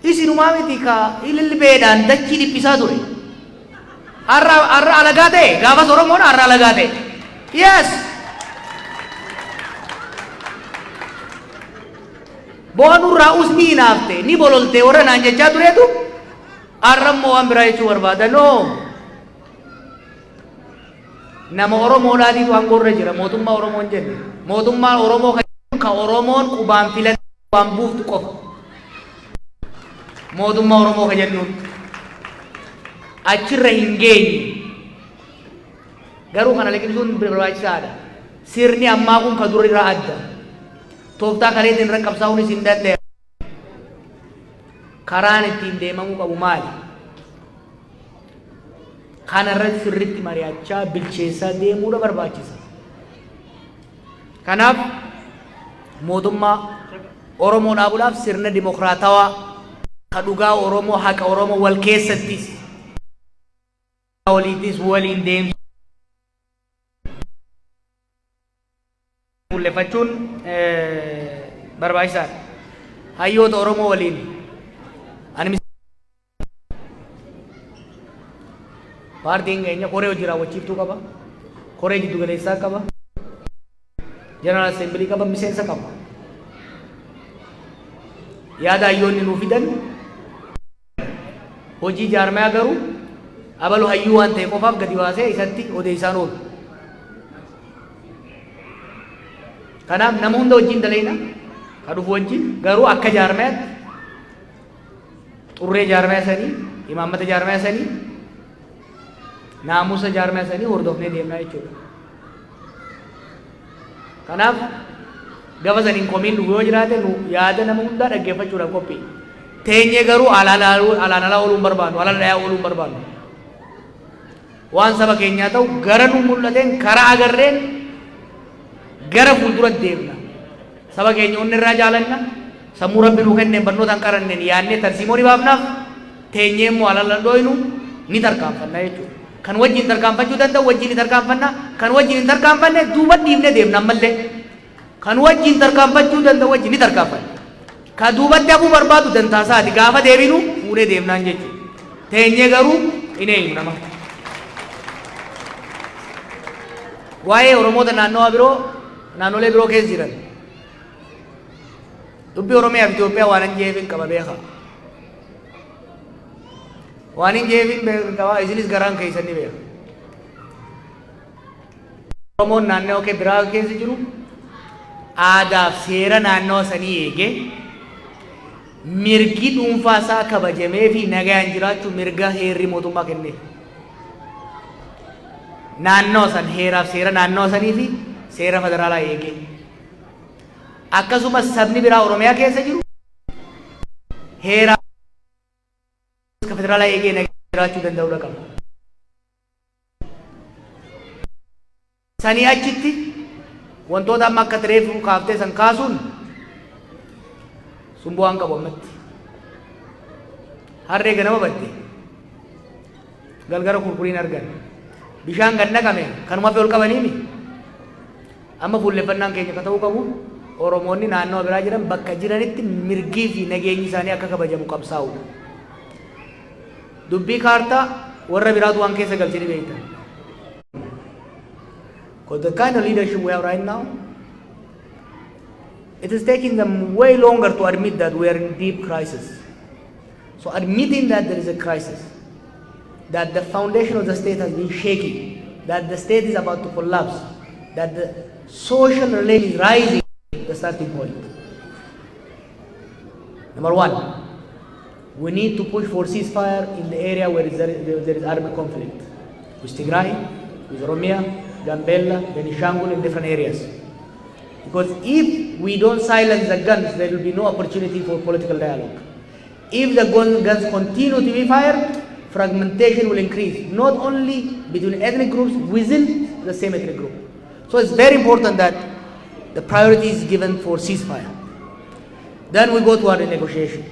isinumaa miti ka ililbeedhaan dachii dhiphisaa ture har'a alagaa ta'e gaafas Oromoon har'a alagaa ta'e yes boonurraa usni hinaafte ni bololte warra naan jechaa tureetu arrammoo waan biraa jechuu barbaada no nama Oromoodhaatiif waan gorra jira mootummaa Oromoon jenne mootummaa Oromoo ka Oromoon qubaan filan waan buuftu qofa mootummaa Oromoo ka jennuun achirra hin geenye garuu kana liqimsuun barbaachisaadha sirni ammaa kun ka dura irraa adda tooftaa kaleetiin irra qabsaa'uun isin danda'e karaan ittiin deemamuu qabu maali? Kana irratti sirriitti mari'achaa bilcheessaa deemuudha barbaachisa. Kanaaf mootummaa Oromoo dhaabuudhaaf sirna dimokiraatawaa ka dhugaa Oromoo haqa Oromoo wal keessattis waliitis waliin deemsu mul'ifachuun barbaachisaadha. Hayyoota Oromoo waliin paartiin keenya koree hojii raawwachiiftuu qaba, koree jiddu galeessaa qaba, jeneraal assembilii qaba, miseensa qaba. Yaada hayyoonni nuu fidan hojii jaarmayaa garuu abalu hayyuu waan ta'e qofaaf gadi baasee isatti odeessaan oolu. Kanaaf nama hunda wajjin daleena ka dhufu wajjin garuu akka jaarmayaatti xurree jaarmaya sanii imaammata jaarmaya sanii naamusa jaarmaya sanii hordofnee deemnaa jechuudha. Kanaaf gaafa saniin komiin dhufu yoo jiraate nu yaada nama hundaa dhaggeeffachuudhaaf qophii. Teenyee garuu alaan alaa ooluun barbaannu, alaan dhayaa ooluun barbaannu. Waan saba keenyaa ta'u gara nu mul'ateen karaa agarreen gara fuuldura deemna. Saba keenya onni irraa jaalanna. Sammuu Rabbi nuu kenneen barnoota hin qaranneen yaadnee tarsiimoo ni baafnaaf teenyee immoo alaan dhooynu ni tarkaanfanna jechuudha. Kan wajjin tarkaanfachuu danda'u wajjin ni tarkaanfanna. Kan wajjin hin tarkaanfanne duuba dhiifnee deemna ammallee. Kan wajjin tarkaanfachuu danda'u wajjin ni tarkaanfanna. Ka duubatti hafuu barbaadu dantaasaati gaafa deebinu fuudhee deemnaan jechuudha. Teenyee garuu hin eenyu nama. Waa'ee Oromoota naannolee biroo keessa jiran dubbii Oromiyaa fi Itoophiyaa waan hin jeefin qaba beeka. Waan hin jeefin qaba isinis garaan keessan ni beeka. Oromoon naannoo biraa keessa jiru aadaaf seera naannoo sanii eegee mirgi dhuunfaa isaa kabajamee fi nagaan jiraachuu mirga heerri mootummaa kennee. Naannoo san heeraaf seera naannoo sanii fi seera federaalaa eegee. Akkasumas sabni biraa Oromiyaa keessa jiru heera federaalaa eegee nagaan jiraachuu danda'uu qaba. Sanii achitti wantoota amma akka tireefuu kaaftee san kaasuun sun bu'aan qabu ammatti. harree ganama badde galgara kurkuriin argan bishaan gad naqame kanuma fi ol qabaniimi amma fuulleffannaan keenya ka ta'uu qabu Oromoonni naannoo biraa jiran bakka jiranitti mirgii fi nageenyi isaanii akka kabajamu qabsaa'udha. Dubbii kaartaa warra biraatu waan keessa galchanii beektan. Because the kind of leadership we have right now, it is taking them way longer to admit that we are in deep crisis. So admitting that there is a crisis, that the foundation of the state has been shaky, that the state is about to collapse, that the social relation is rising, the starting point. Number one, we need to push for ceasefire in the area where there is armed conflict. With Tigray, with Oromia, Gambella, Benishangul, in different areas. Because if we don't silence the guns, there will be no opportunity for political dialogue. If the guns continue to be fired, fragmentation will increase, not only between ethnic groups, within the same ethnic group. So it's very important that the priority is given for ceasefire. Then we go to our negotiation.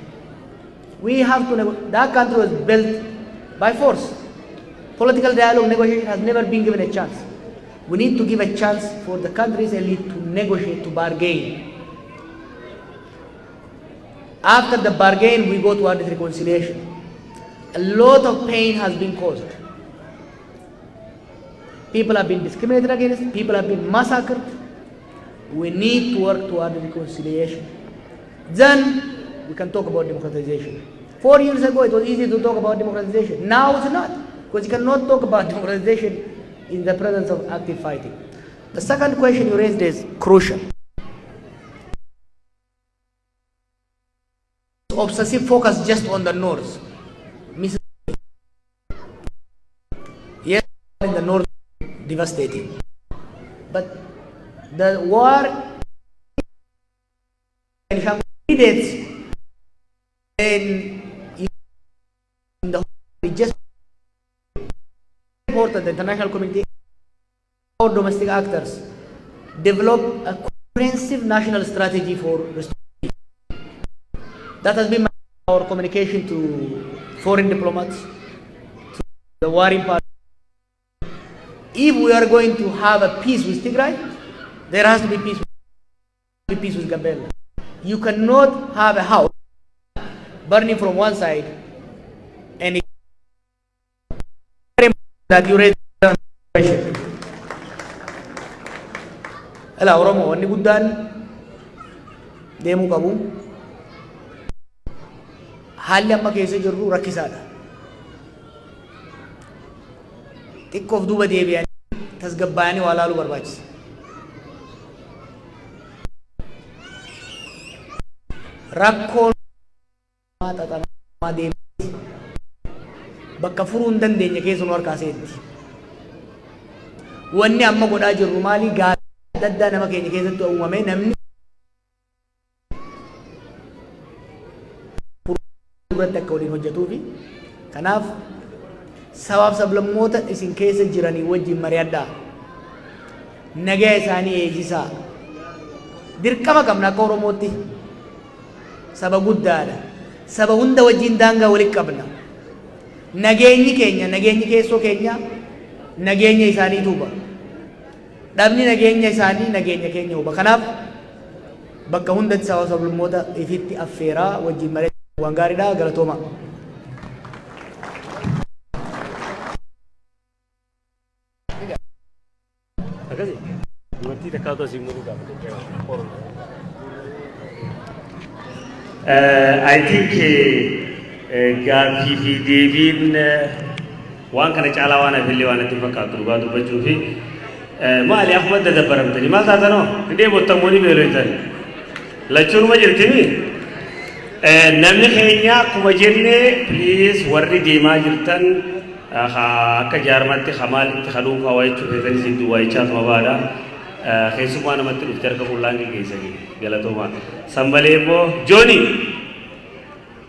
We have to that country was built by force. Political dialogue, negotiation has never been given a chance. We need to give a chance for the country's elite to negotiate, to bargain. After the bargain, we go towards reconciliation. A lot of pain has been caused. People have been discriminated against, people have been massacred. We need to work toward reconciliation. Then we can talk about democratization. 4 years ago, it was easy to talk about democratization. Now it's not, because you cannot talk about democratization in the presence of active fighting. The second question you raised is crucial. Obsessive focus just on the north. Yes, in the north, devastating. But the war predates in the just important the international community or domestic actors develop a comprehensive national strategy for restoration. That has been our communication to foreign diplomats, to the warring parties. If we are going to have a peace with Tigray, there has to be peace with Gambella. You cannot have a house burning from one side and that you raise the question. Ela Oromo wanni guddaan deemuu qabu. Haalli amma keessa jirru rakkisaadha. Xiqqoof duuba deebi'anii tasgabbaa'anii waa laaluu barbaachisa. Rakkoon xaxamaa deemti bakka furuu hin dandeenye keessa nu harkaa seetti. Wanni amma godhaa jirru maali? Gaarii adda addaa nama keenya keessatti uumame namni irratti akka waliin hojjetuufi kanaaf sabaaf sablammoota isin keessa jiranii wajjin mari'adhaa. Nagaa isaanii eegsisaa. Dirqama qabna akka Oromootti. Saba guddaadha. Saba hunda wajjin daangaa walitti qabna. Nageenyi keenya, nageenyi keessoo keenya, nageenya isaanii tuuba. Dhabni nageenya isaanii, nageenya keenya huba. Kanaaf bakka hundatti saba sablammoota ifitti affeeraa wajjin mari'adhaa. Waan gaariidha, galatooma. I think gaaffii fi deebiin waan kana caalaa waan hafillee waan itti fakkaatu dhugaa dubbachuu fi maali akkuma dadabbaramtanii maal taatanoo hindee bottamoonni beeloytan lachuunuma jirtimi namni keenya akkuma jennee please warri deemaa jirtan akka jaarmatti hamaal itti haduunfaa waa jechuu keessanii si duwwaayichaatuma baadha keessumaa namatti dhufte harka fuullaan geessanii galatoomaa sambalee immoo jooni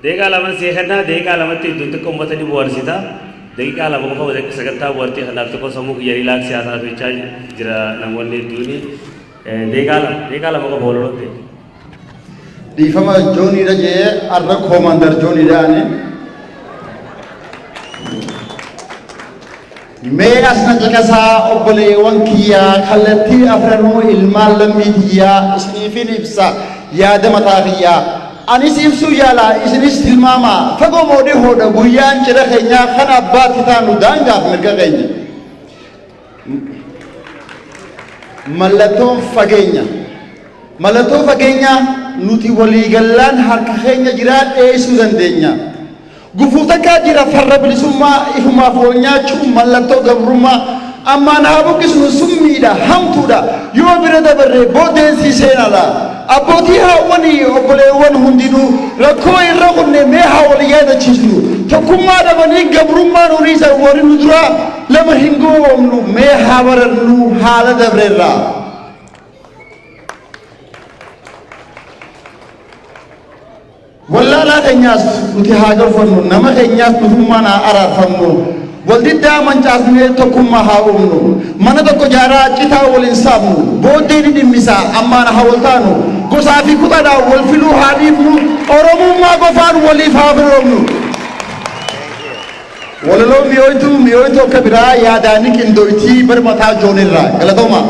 deeqaa lama seekannaa deeqaa lamatti iddoon xiqqoo uummatanii bohaarsita deeqaa lama qofa walitti sagantaa bohaartii kanaaf tokko sammuu kiyyarii laak siyaasaa jechaa jira namoonni hedduuni deeqaa lama qofa walolotte. Difama Johnny Raje, Arra Commander Johnny Dani, Mee asna caqasaa obboleewwan kiyyaa kallattii afranuu ilmaan lammiitiyyaa isiniifin ibsa yaada mataa kiyyaa. Anis ibsuu yaala isinis tilmaama fagoo moodii hoodha guyyaan cidha keenyaa kan abbaatti taanu daangaaf mirga keenya. Mallattoon fageenya nuti waliigallaan harka keenya jiraa dhiyeessuu dandeenya. Gufuu takkaa jira farra bilisummaa ifumaaf wal nyaachuu mallattoo gabrummaa ammaan haa buqqisnu summiidha hamtuudha yoo bira dabarree booddeensi seenaadha. Abbootii haawwanii obboleewwan hundinuu rakkoo irra kunne mee haa wal yaadachiisnu tokkummaa dhabanii gabrummaa nuriisa warri nu duraa lama hin goomnu mee haa barannu haala dabreerraa. Wallaalaa keenyaas nuti haa galfannu nama keenyaas nutummaan haa araarfannu waldiddaa mancaasnee tokkummaa haa uumnu mana tokko jaaraa citaa waliin saafnu booddee ni dhimmisaa ammaan haa wal taanu gosaa fi kutaadhaan wal filuu haa dhiifnu oromummaa qofaan waliif haa firoomnu. Walaloo mi'ooytuu akka biraa yaadaanii qindooytii barmataa joonirraa galatooma.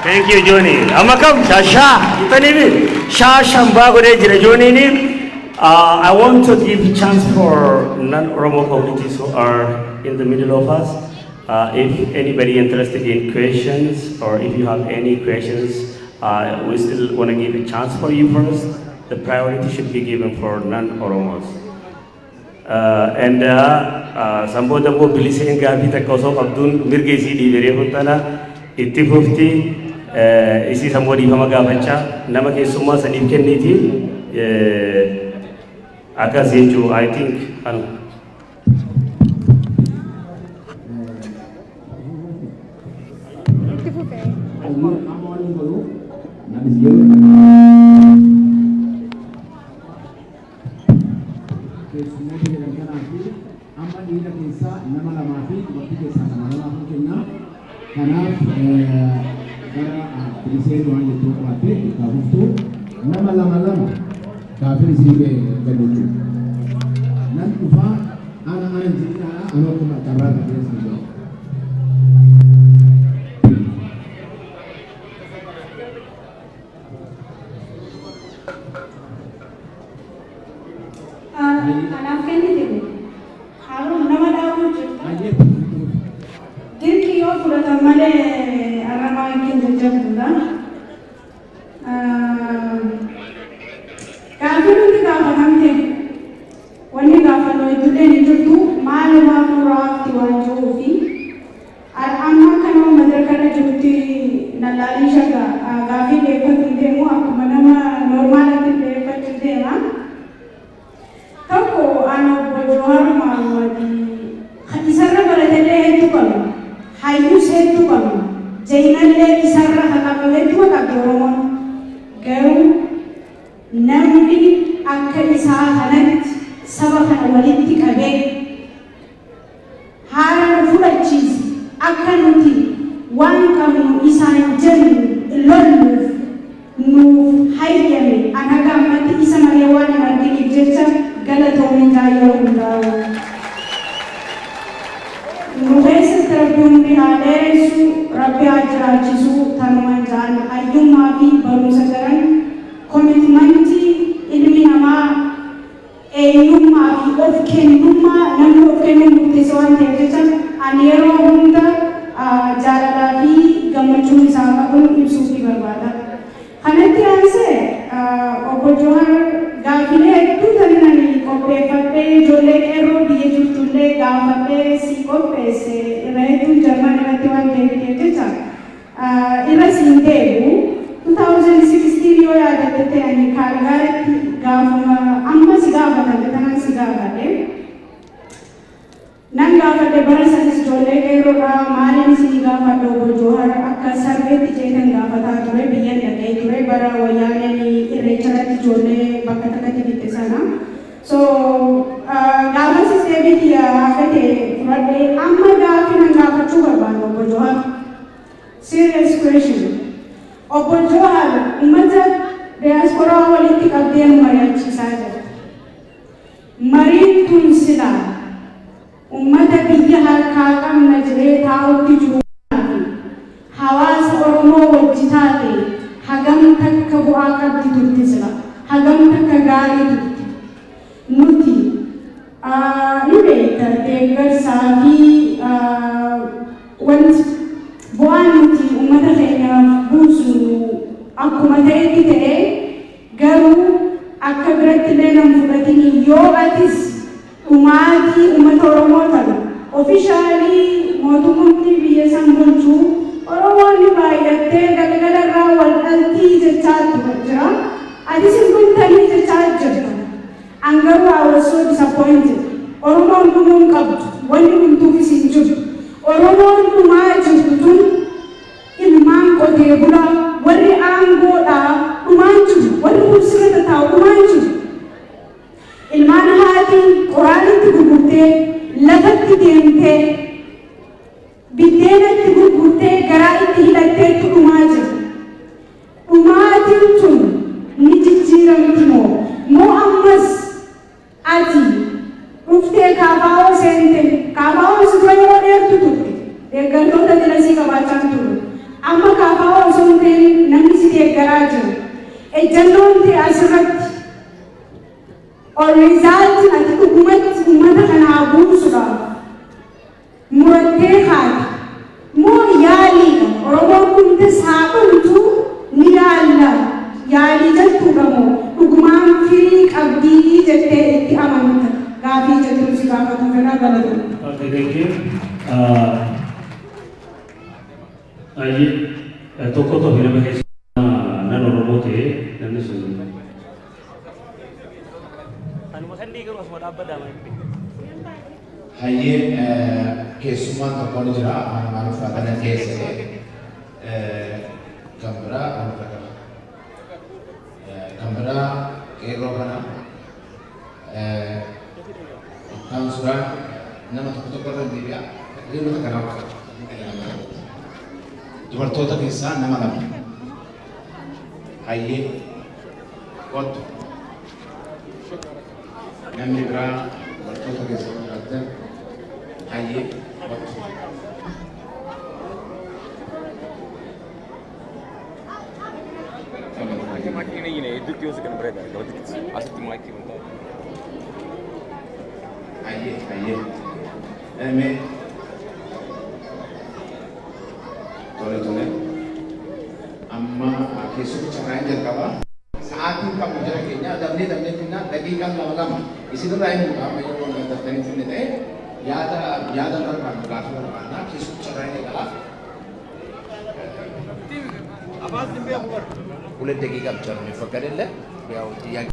Thank you, Johnny. Amakam Shasha. Itanibi Shasha Mbagode Jira Johnny. I want to give a chance for non-Oromo communities who are in the middle of us. If anybody interested in questions or if you have any questions, we still want to give a chance for you first. The priority should be given for non-Oromos. And Samboda mo bilisen gabi takoso abdun mirgesi di berehutana itifufti isi sambodi pamagabacha nama kesuma sanif kenniti Akaseju, I think. Kafir sibe galutu. Nan kufa ana jina ana kuma tabara biasa. Anak kendi deh. Kalau nama daun cerita. Jadi yo pura tamale arama yang jejak dulu. Kafir itu kafir hamte, wani kafir lo itu deh itu malu murah tiwan jofi, amma kan mau madrasah juti nalali shaga, kafir lepas itu mu aku mana normal itu lepas itu mah, tako anak berjuang malu di, kisarra beratele itu kalau, hayus itu kalau, jainan le kisarra kalau itu mah katoromon, kau namni akka isaa kanatti saba kana walitti qabee haala fudhachiise akka nuti waan qabnu isaan jennu lolluuf nuuf hayyame ana gammatti isa malee waan hin arginiif jecha galatoomin taayoo hundaa'u. Nu keessatti rabbi hundi haa dheeressu rabbi haa jiraachisu tanumaan jaallu hayyummaa fi barumsa garan komitmentii ilmi namaa eenyummaa fi of kennummaa namni of kennuun murteessa waan ta'eef jecha ani yeroo hunda jaalalaa fi gammachuun isaa qabuun ibsuuf ni barbaada. Kanatti aansee obbo Johaar gaafilee hedduu taninani qopheeffadhee ijoollee qeerroo biyya jirtullee gaafadhee si qopheesse irra hedduun jarman irratti waan ta'eef jecha irra siin deebi'u 2016 yoo yaadatte ani Kaalgaaritti gaafuma amma si gaafatan tanan si gaafadhe nan gaafadhe bara sanis ijoollee qeerroodhaa maaliin si gaafadhe obbo Johaar akka sarbeetti jeetan gaafataa ture biyyan dhaqee ture bara wayyaaneen irreecharratti ijoollee bakka takkatti bitte sana so gaafa sisteemitti akka ta'e fudhadhee amma gaafi nan gaafachuu barbaadu obbo Johaar serious question. Obbo Johaar ummata diasporaa walitti qabdee mari'achiisaa jirti. Mariin tun silaa ummata biyya harkaa qabna jedhee wanta akka gaarii turte. Nuti nu beekta deeggarsaa fi wanti bu'aan nuti uummata keenyaaf buusnu akkuma ta'etti ta'ee garuu akka biratti illee nan fudhatin yoo atis dhumaatii uummata Oromoo ta'u ofishaalii mootummoonni biyya san bulchuu Oromoonni baay'attee galgala irraa wal dhaltii jechaa jira. Atis hin bultanii jechaa jirta. Angaruu I was so disappointed. Oromoon dhumuu hin qabdu. Wanni dhumtuufis hin jiru. Oromoon dhumaa jirtu tun ilmaan qotee bulaa warri aangoodhaa dhumaan jiru. Warri kursirra tattaa'u dhumaan jiru. Ilmaan haati qoraanitti gurgurtee lafatti deemtee biddeenatti gurgurtee garaa itti hidhatteetti dhumaa jiru. Dhumaatiin tun ni jijjiiramti moo ammas ati dhuftee kaafaa'oo seente kaafaa'oo si dura yeroo dheertu turte deeggartoota dilasii qabaachaa turte amma kaafaa'oo osoo hin ta'in namni si deeggaraa jiru ejjannoon ta'e asirratti Orizaaltiin ati dhugumatti uummata kanaa buusuudhaaf murattee haati moo yaaliidha Oromoon hundis haa dhumtu ni yaalla yaalii jettuudha moo dhugumaan firii qabdii jettee itti amanta gaafii jettuun si gaafatu fedhaa galatudha. Tokko tokko nama keessa nan Oromoo ta'e namni sun Hayyee keessummaan tokko ni jira maaliif kana keessa kan biraa qeerroo kana kan suuraa nama tokko irra deebi'a qeerrota kanaa dubartoota keessaa nama lama hayyee kottu namni biraa dubartoota keessaa jiraatan hayyee kottu. Makin ini itu tios kan berada kalau asal makin untuk Aye. Tole. Amma keessumaa carraan jalqabaa sa'aatiin qabu jira keenya dabnee finna daqiiqaan lama isinirraa hin bu'aa amma yeroo daftanii finne ta'e yaada barbaadu gaafa barbaadna keessumaa carraan jalqabaa. Abbas dimbiya bubar. Ulet daqiiqa bicha nu fakkaatelle yaa'u xiyyaaqi.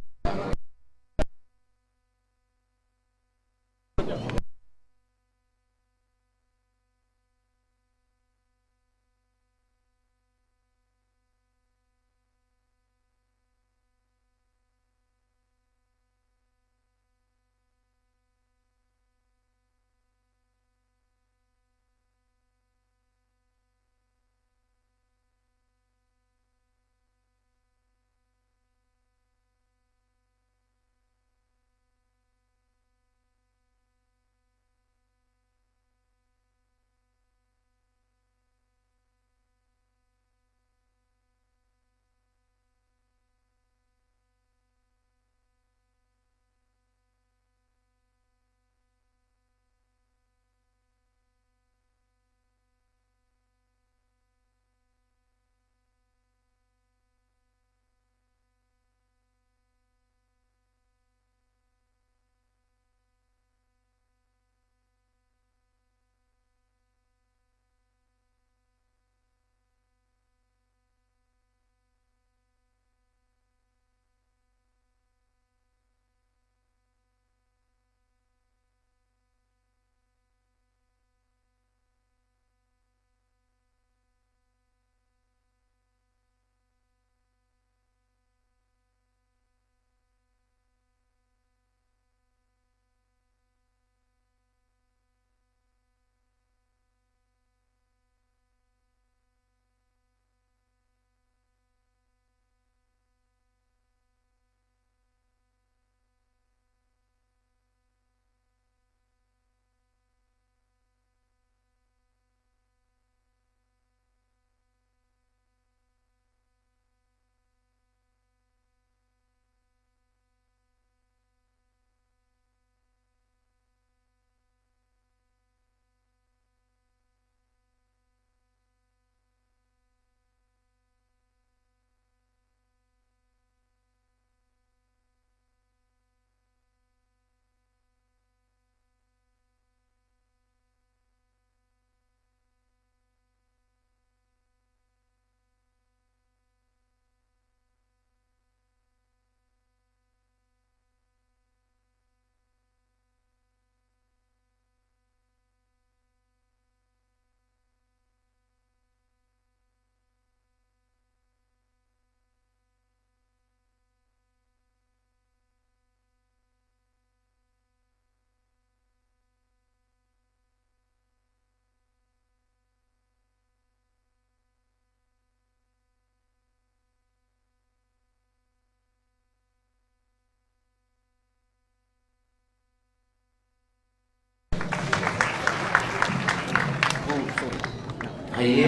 Ayye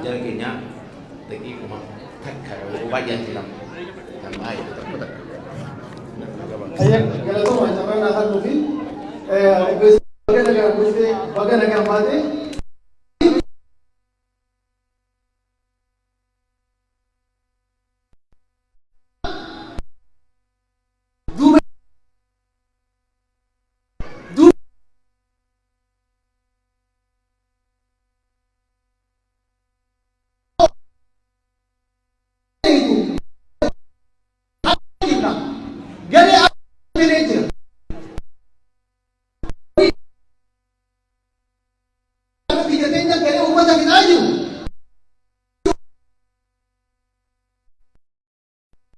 jalgenya daqiiquma takka baay'aatti lama ayye takka ayye galatoomaa carraan haa nuufi baga nagaan baate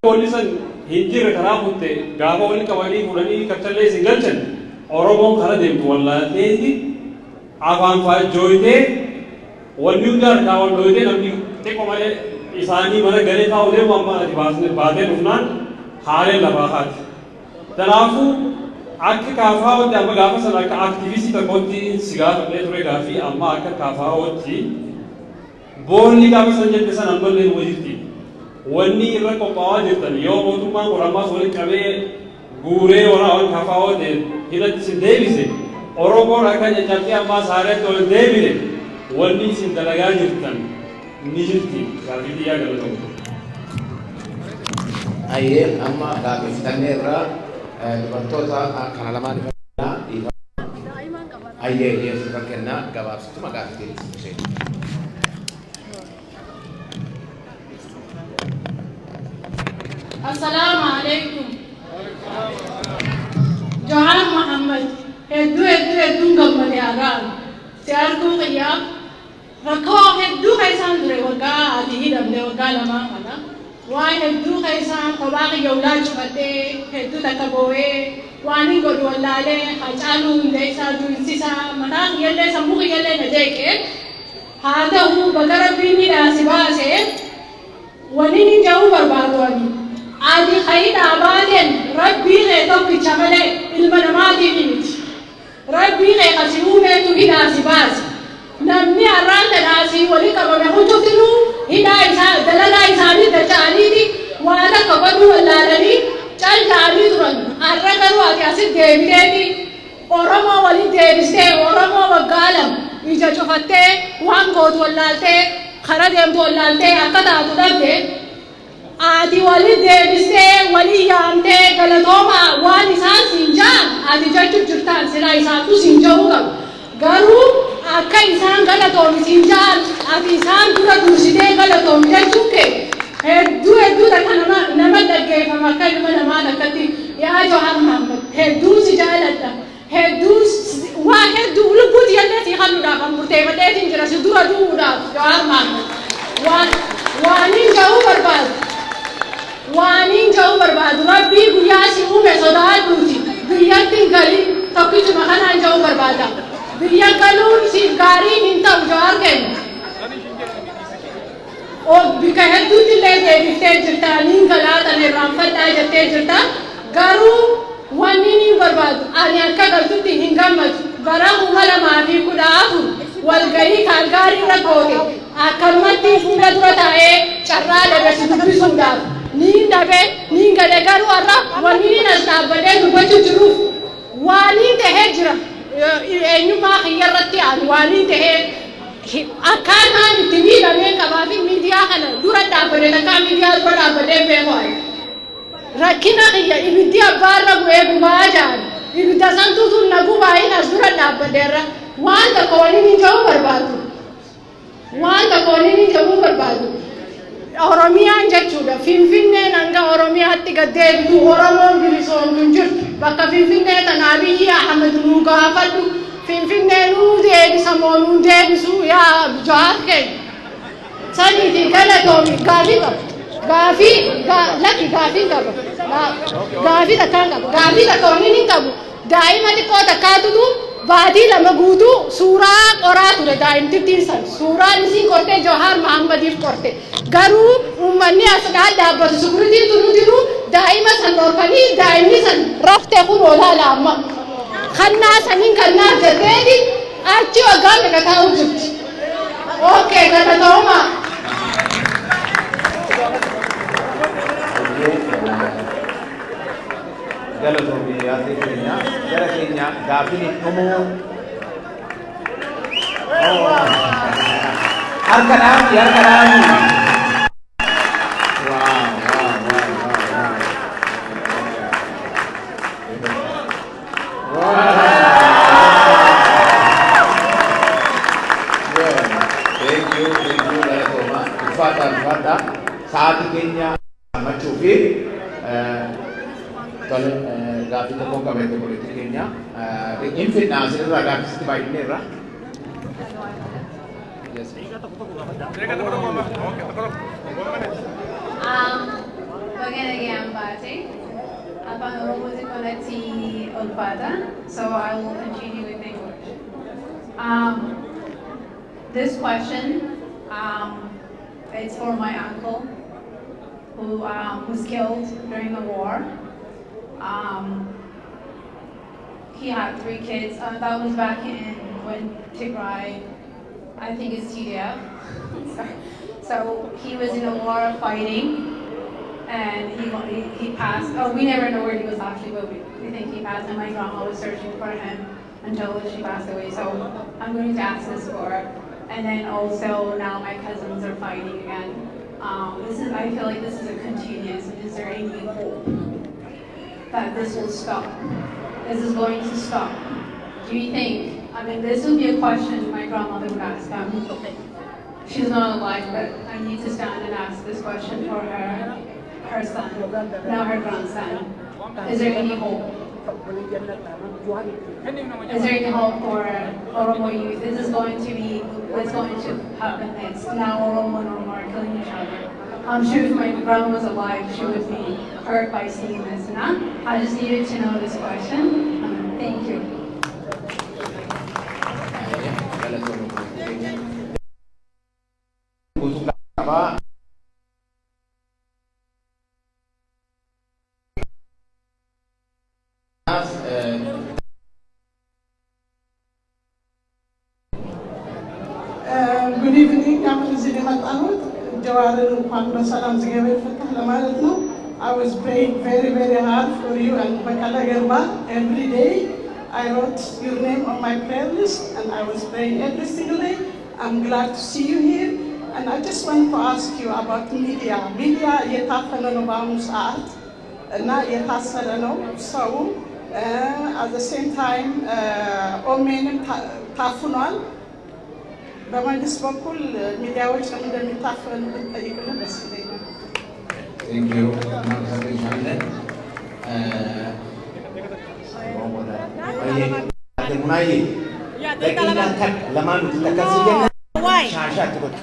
Polisan hinjir karamutte gaba wali kawali kurani kaptalle singalchan oromon khara demtu wallahi awan fa joyte wal nudar ka wal joyte namni te ko male isani mana gare ka ule mamma adi basne bade nunnan hare labahat tarafu ak kafa wal amma gafa sala ka activist ka konti sigar le tore gafi amma ak kafa wati bonni gafa sanjay pesan amballe wajirti wanni irra qophaa'aa jirtan yoo mootummaan qoramaas waliin qabee guuree waraabaan kafaa'oo ta'e hidhatti isin deebise oromoon akka caccabsee ammaa saareetti ol deebine wanni isin dalagaa jirtan ni jirti gaafii xiyyaa galatoomne. Ayyee amma gaafiftanne irraa dubartoota kana lamaan ifannaa ayyee dhiyeessuu kennaa gabaabsituma gaafitee السلام عليكم جوهر محمد هدو قبل ياران سياركو غياب ركو هدو خيسان دري وقا عديه دمدي وقا لما خلا واي هدو خيسان قباقي يولاد شفتي هدو تكبوه واني قد والالي حجالو مديسا دوينسيسا مناخ يلي سموخ يلي نجيكي هذا هو بقرب بيني لاسباسي ونيني جو بربادواني adi khayda abaden rabbi khe tokki chamale ilmana mati minit rabbi khe qasiume tu hida sibas namni aranda nasi wali kabame hujutinu hida isa dalala isani dachani wala kabadu walalani chal jani turan arragaru ati asid debireti oromo wali debiste oromo wagalam ija chofatte wangod walalte kharadem walalte akada tudabde adi wali debiste wali yamte galatoma wali san sinjan adi jaju jurtan sila isan tu sinjauga garu akka isan galatomi sinjan adi isan dura durside galatomi jachuke heddu takana nama dagge fama kalma nama dakati ya Johar Muhammad heddu sijalata heddu wa heddu lubut yallati khalu da kan murte badetin jira sidura duda Johar Muhammad wani jau barbad वानी जाऊ बर्बाद रब्बी गुयासी उमे सदाल दूती दुनिया तिंगली तो कुछ मखाना जाऊ बर्बादा दुनिया कलून सिगारी निंता उजाड़ के ओ बिकहे दूती ले दे बिकते जटा निंगला तने रामफल आए जते जटा गारू वानी नहीं बर्बाद आने का गलती हिंगमत गरा उमला मारी कुडाहु वलगई खालगारी रखोगे आकर्मती फूला दुराए चर्रा लगे सुधुरी सुंदर Nindabe ningale garu arra wani nasabade dubachu juru wani tehejra enyuma khiyarati an wani tehe akana timi dame kabafi media kana dura dabare na ka media dura dabare be hoy rakina khiya ibidi barra go gumajan ibida santu tun nagu bai na dura dabare wanda koni ni jau barbadu Oromiyaan jechuudha Finfinneen hanga Oromiyaatti gaddeebitu Oromoon bilisoomtuun jirtu bakka Finfinnee tana Abiyyi Ahmed nuu gaafadhu Finfinnee nuu deebisa moo nuu deebisu yaa Johar keenya saniiti galatoomi gaafii qabu gaafii takka waliin hin qabu daa'ima xiqqoo takkaatutu baatii lama guutuu suuraa qoraa ture daa'imtittiin san suuraan isii qorte Johar Muhammadiif qorte garuu uummanni as dhaabbatu sukuritiin tunuutiru daa'ima san dhorkanii daa'imni san raftee kun olaala amma kannaa saniin kannaa jetteeti achi waggaa meeqa taa'u jirti. Okay. Galatoma. Galatoomii yaadni keenya gara keenya gaaffiin dhumuu harka dhaabi. Saat keenya machuufi tole gaaffii tokko qabate poliitii keenya hin fidnaa asirraa gaaffisitti baay'inneerra. Baga naging bate. Abang Oromo si Kolati Olpada, so I will continue with English. This question, it's for my uncle who was killed during the war. He had 3 kids. That was back in when Tigray, I think it's TDF. So he was in a war fighting, and he passed. Oh, we never know where he was actually, but we think he passed, and my grandma was searching for him until she passed away. So I'm going to ask this for, and then also now my cousins are fighting again. I feel like this is a continuous. Is there any hope that this will stop? This is going to stop. Do you think? I mean, this would be a question my grandmother would ask them. She's not alive, but I need to stand and ask this question for her son, now her grandson. Is there any hope? Is there any hope for Oromo youth? This is going to be what's going to happen next. Now Oromo and Oromo are killing each other. I'm sure if my grandma was alive, she would be hurt by seeing this. Nah? I just needed to know this question. Thank you. Good evening, I'm Lizzie Matanut. I was praying very, very hard for you and Bakala Gerba every day. I wrote your name on my prayer list and I was praying every single day. I'm glad to see you here. And I just want to ask you about media. Media yetafano bamus art, na yetasarano. So at the same time, omen tafunan. በመንግስት በኩል ሚዲያዎች እንደሚታፈኑ ብትጠይቅልን ደስ ይለኛል። Thank you. እናመሰግናለን። ሙናዬ ለቅናንተን ለማን ትተከስየና ሻሻ ትበቅ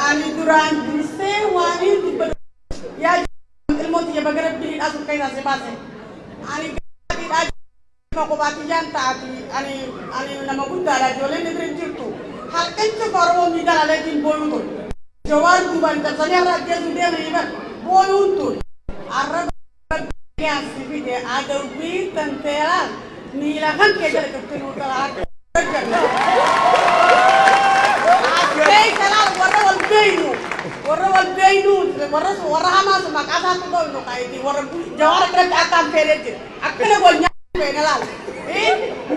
አኒ ዱራን ዱርሴ ዋኒ ዱበ ያ ilmoot ya bagarab biidhaas kayna sebaase ani biidhaa kobaatiyyaan taati ani nama guddaadha ijoolleen idirin jirtu halkancha Oromoo miidhagaleetiin booyuu tun jawaan duubaan cabsanii har'a ajjeesu deemanii bar booyuun tun arraba gaasi fide adawbii tanteeraan miila kan kee jala qabtinuu talaa Aspei kalaan warra wal beeynu warra hamaa sun maqaa isaatti ta'u kaayiti warra jawaara biratti akkaan fedhee jira akkana gol nyaata fedhe laal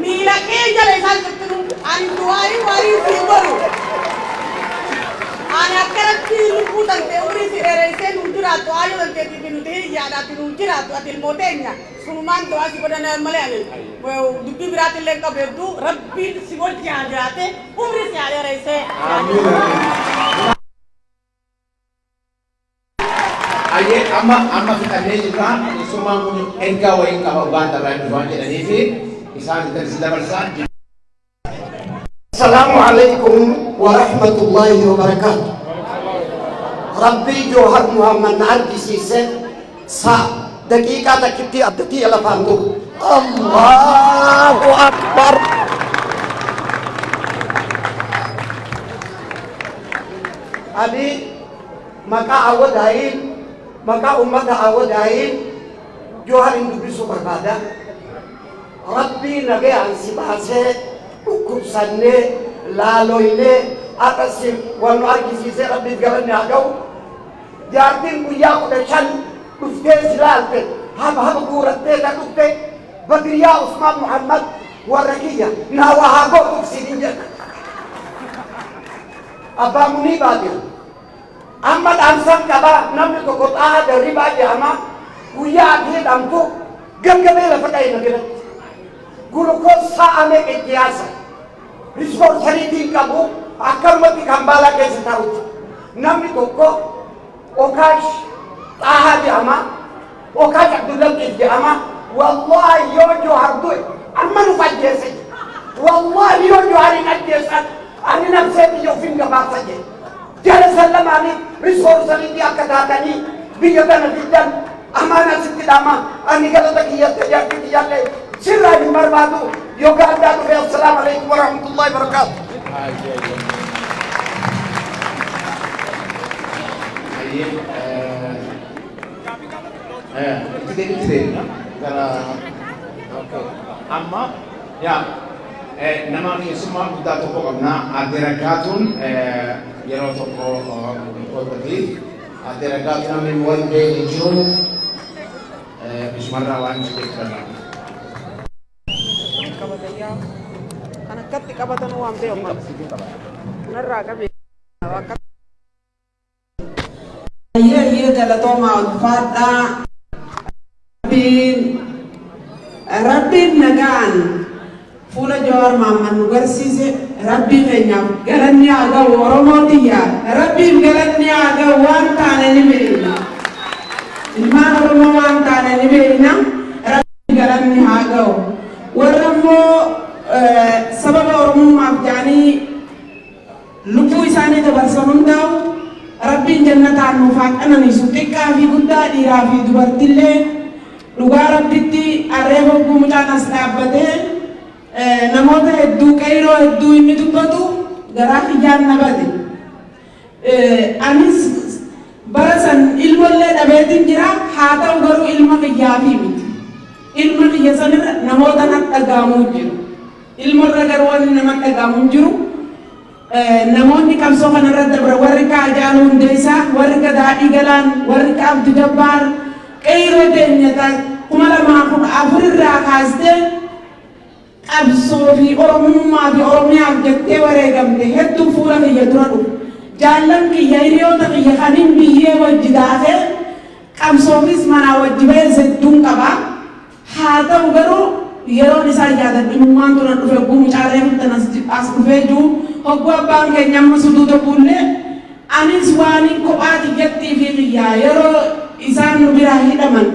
miila kee jala isaan qabtinuu ani du'aayi waarii sii godhu ani akkanatti lubbuu tantee umrii si dheereessee nu jiraattu aayoo tanteetii fi nuti hiyyaadhaatti nu jiraattu ati ilmooteenya sunumaan du'aa si godhan malee ani dubbii biraatti illee qabeeddu rabbiin si wajji haa jiraate umrii si haa dheereessee Aye, amma fitannee jirra. Isumaan kun ergaa waliin qaba waan darraa dhufaan jedhanii fi isaan itti dabarsan. Assalamualaikum warahmatullahi wabarakatuh. Rabbi Johar Muhammad Nabi Sise sa daqiqa takiti abdati alafantu. Allahu Akbar. Abi maka awadain maka umat awadain Johar indubisu berbada. Rabbi nage ansibase ukubsanne laaloyne أقسم والمعركة سيسي ربي تقرني أقو جارتين وياك دشان بفتيس لالتي هم قورة تيتا دكتي بدريا عثمان محمد ورقية ناوها قوة تفسيرين جنة أبا مني بادل أحمد أنسان كبا نمي تقطعها دريبا جاما وياك هيد أمتو قبل فتاي نقدر glucose saame kekiasa responsibility kamu akan mati kambala ke setahu namni toko okash taha jama okash abdullah ke jama wallahi yojo hardu amman fajese wallahi yojo hari najesa ani nafsi yo finga basaje jara sallamani responsibility akadatani biyadana bidan amana sittidama ani galata kiyat tajati jalle sirra di marbatu yoga anda tu assalamualaikum warahmatullahi wabarakatuh amma ya nama semua kita toko karena adirakatun yero toko tadi adirakatun kami buat bejun bismillahirrahmanirrahim Kana katti qabatan waan ta'e amma narraa qabe ayya galatoma ulfaadha rabbiin nagaan fuula Jawaar Mohammad nu garsiise rabbii keenyaaf galanni haa ga'u Oromootiyya rabbiin galanni haa ga'u waan taane ni beekna ilmaan Oromoo waan taane ni beekna rabbiin galanni haa ga'u warra immoo sababa oromummaaf jedhanii lubbuu isaanii dabarsan hundaa'u rabbiin jannataan nuuf haa qananiisu xiqqaa fi guddaa dhiiraa fi dubartillee dhugaa rabbitti arreeba hogguu mucaan as dhaabbatee namoota hedduu qeyroo hedduu inni dubbatu garaa kiyyaan nabate anis bara san ilmollee dhabeetiin jira haa ta'u garuu ilma kiyyaafii miti ilma kiyya sanirra namoota natti dhagahamuu jiru ilmarra garuu wanni namatti dhagahamu jiru namoonni qabsoo kanarra dabra warri Kaajaaluu Hundeessaa warri Daadhii Galaan warri Abdi Jabbaar qeyroo teenyata 2014 irraa kaastee qabsoo fi oromummaa fi oromiyaaf jettee wareegamte hedduu fuula kiyya dura dhufu jaallan kiyya hiriyoota kiyya kaniin biyyee wajji daakee qabsoofis manaa wajji beessa hedduun qaba haa ta'u garuu yeroon isaa yaadadhimummaan tuna dhufe guu mucaalee fudhan as dhufee jiru hogguu abbaan keenya amma suduuta buullee anis waaniin kophaa kiyyattii fi kiyyaa yeroo isaan nu biraa hidhaman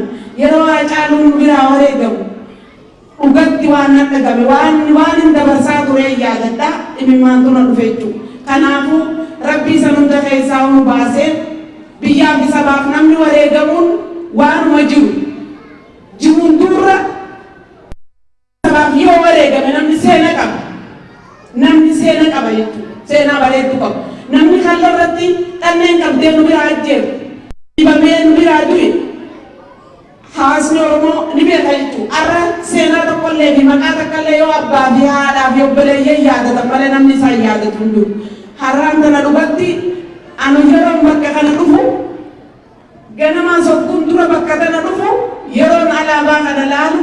yeroo Haacaaluun nu biraa wareegamu dhugatti waan na dhagame waan hin dabarsaa ture yaadadha imimmaan tuna dhufe jechuudha kanaafuu rabbii isa hunda keessaa nu baasee biyyaaf sabaaf namni wareegamuun waanuma jiruun durra yoo wareegame namni seena qaba jechuudha seenaa bareedduu qaba namni kalla irratti dhanneen qabdee nu biraa ajjeeru dibamee nu biraa du'e hawaasni Oromoo ni beeka jechuudha arra seenaa tokkollee fi maqaa takkaallee yoo abbaa fi haadhaa fi obboleeyyan yaadatan malee namni isaan yaadatu hunduu har'aan tana dhugatti anu yeroon bakka kana dhufu ganamaan sokkuun dura bakka kana dhufu yeroon alaabaa kana laalu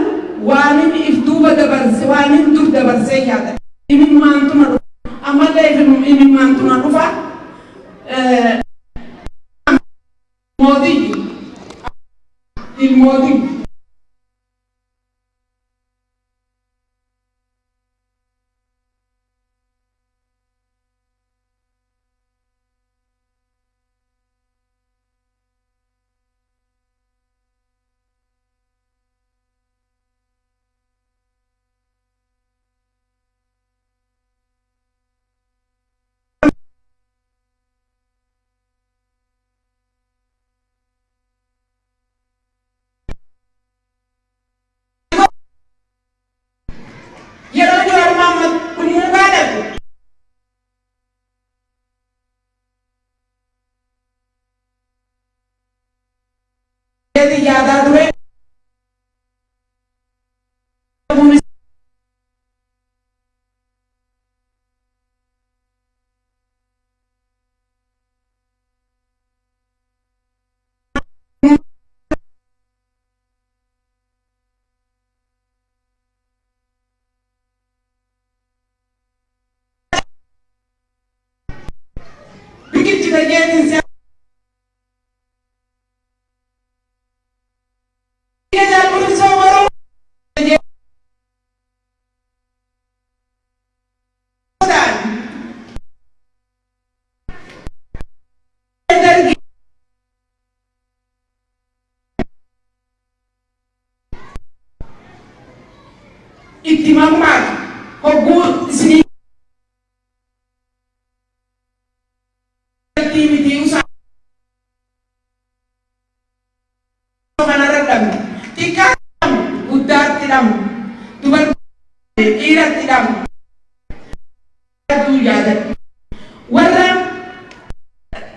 waanin if duuba dabarse waanin dur dabarsee yaada imimmaantuma dhufa ammallee imimmaantuma dhufa mootii ilmootii याद हुए bulchita jeetin si jaalbulisoo waroo itti mammaak hogguu isinii miti usaa kanarra dhabne xiqqaa dhamu guddaatti dhamu dubartii dhiiratti dhamu aduu yaadadhu warra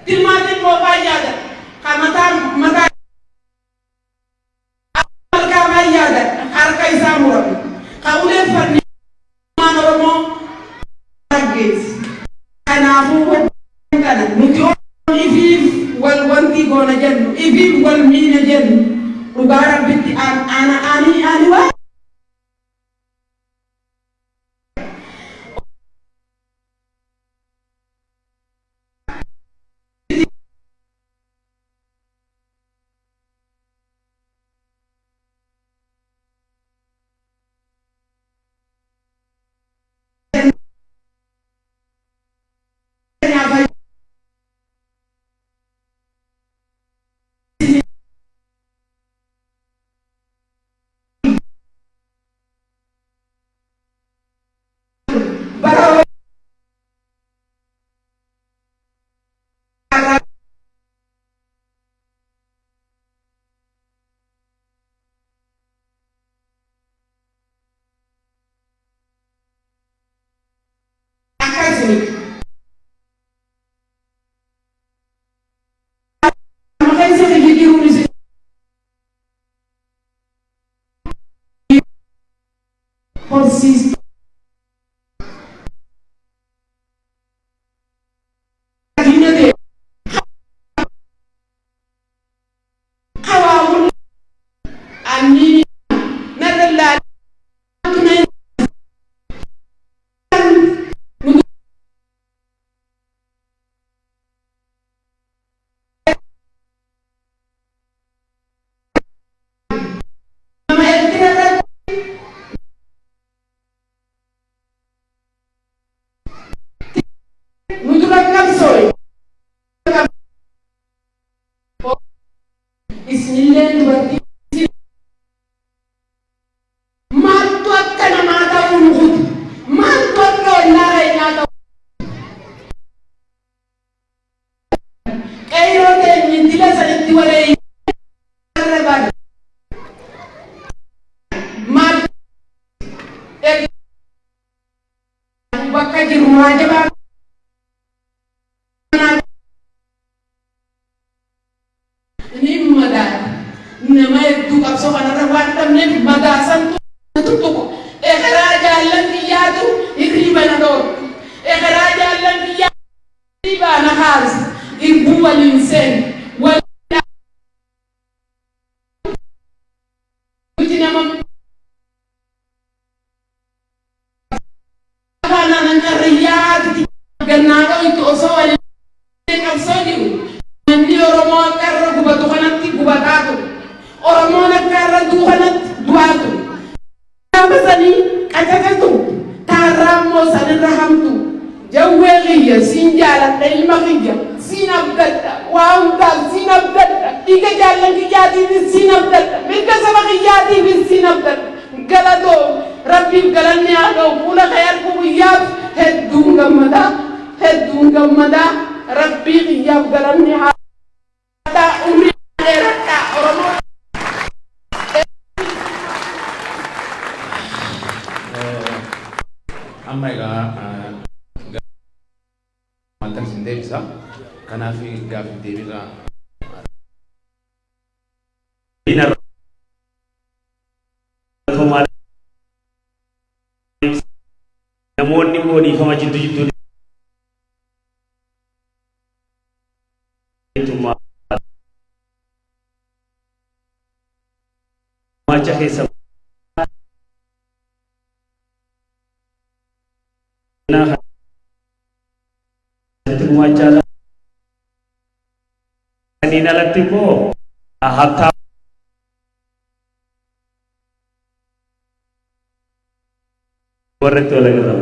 tilmaatiin moofaa yaadadhu ka mataa malkaamaa yaadadhu harka isaa muramu ka uleeffannee maan oromoo raggeessi kanaafuu kana nuti ifiif wal wanti goona jennu ifiif wal miina jennu dhugaa rabbitti ani waa consiste amma egaa wanta isin deebisa kanaaf gaaffii deebisa namoonni immoo dhiifama jidduu jidduu macha keessa macha saniin alatti immoo hattaa warratti wal agarra.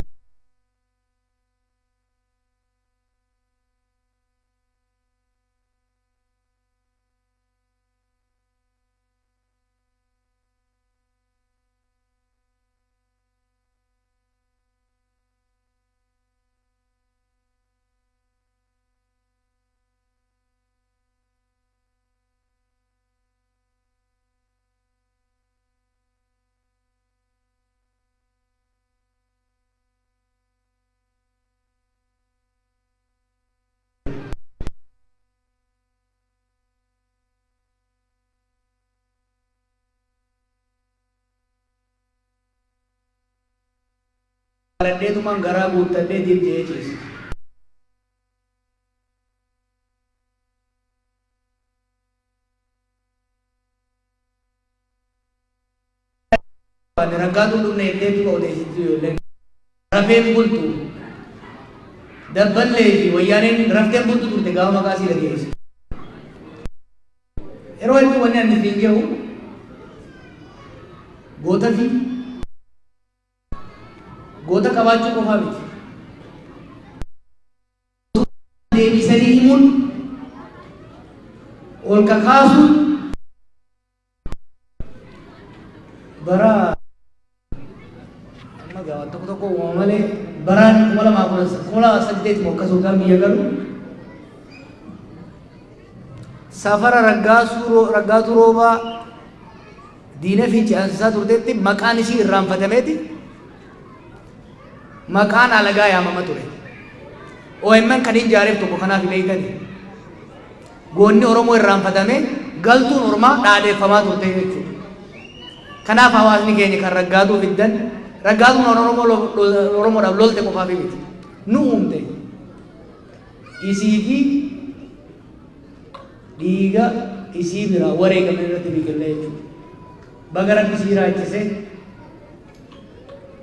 Aladdeetumaan garaa guuttannee diimjee ciise. Raggaatuun dhumne illee odeessituu ijoolleen rafeen bultu dabballee fi wayyaaneen rafteen bultu turte gaafa maqaa sii dhageesse. Yeroo hedduu wanni ani ittiin jedhu goota fi goota qabaachuu qofaa miti. Deebisanii himuun ol kakaasuun bara amma gaawwan tokko tokko uumama malee baraan 2018 akkasumas biyya galu safara raggaatu roobaa diina fi ce'ansisaa turteetti maqaan ishii irraanfatameeti. Maqaan alagaa yaamama ture. OMN kan hin jaareef tokko kanaaf hin eegani. Goonni Oromoo irraanfatame galtuun Oromaa dhaadheeffamaa turte jechuudha. Kanaaf hawaasni keenya kan raggaatu fiddan raggaatuun Oromoodhaaf lolte qofaaf miti. Nu uumte isii fi dhiiga isii biraa wareegame irratti biqillee jechuudha. Bagara isii raachise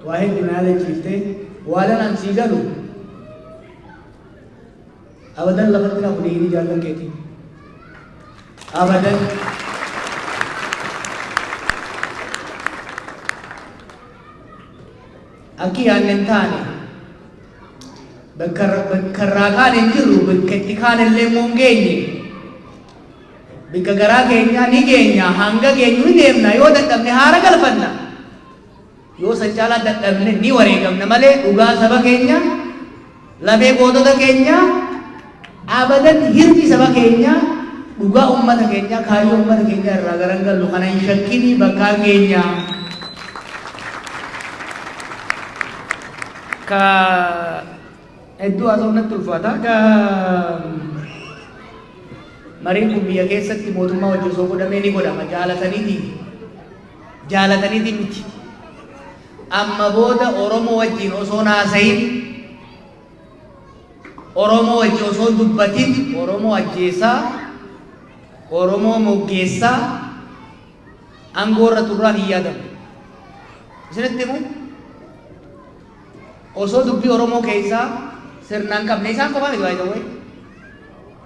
waa hedduu yaadachiiftee waalan ansii galu abadan lafatti na fudhiini jaallan keetii abadan akki yaannen taane bakka irraa kaan hin jirru bakka itti kaan illee immoo hin geenye bakka garaa keenyaa ni geenya hanga geenyu ni deemna yoo dadhabne haara galfanna. Yoo sancaalaa dadhabne ni wareegamna malee dhugaa saba keenya lafee gootota keenya abadan hirdi saba keenya dhugaa ummata keenya kaayyoo ummata keenya irraa garagallu kana hin shakkini bakkaan keenya ka hedduu haasofnatti ulfaata ka mariin kun biyya keessatti mootummaa wajjin osoo godhamee ni godhama jaalataniiti miti. Amma booda Oromoo wajjin osoo naasayin Oromoo wajjin osoo dubbatin Oromoo ajjeesaa Oromoo moggeessaa aangoorra turraan hin yaadamu. Isinitti himu osoo dubbii Oromoo keessaa sirnaan qabne isaan qofaa miti baay'ee ta'uu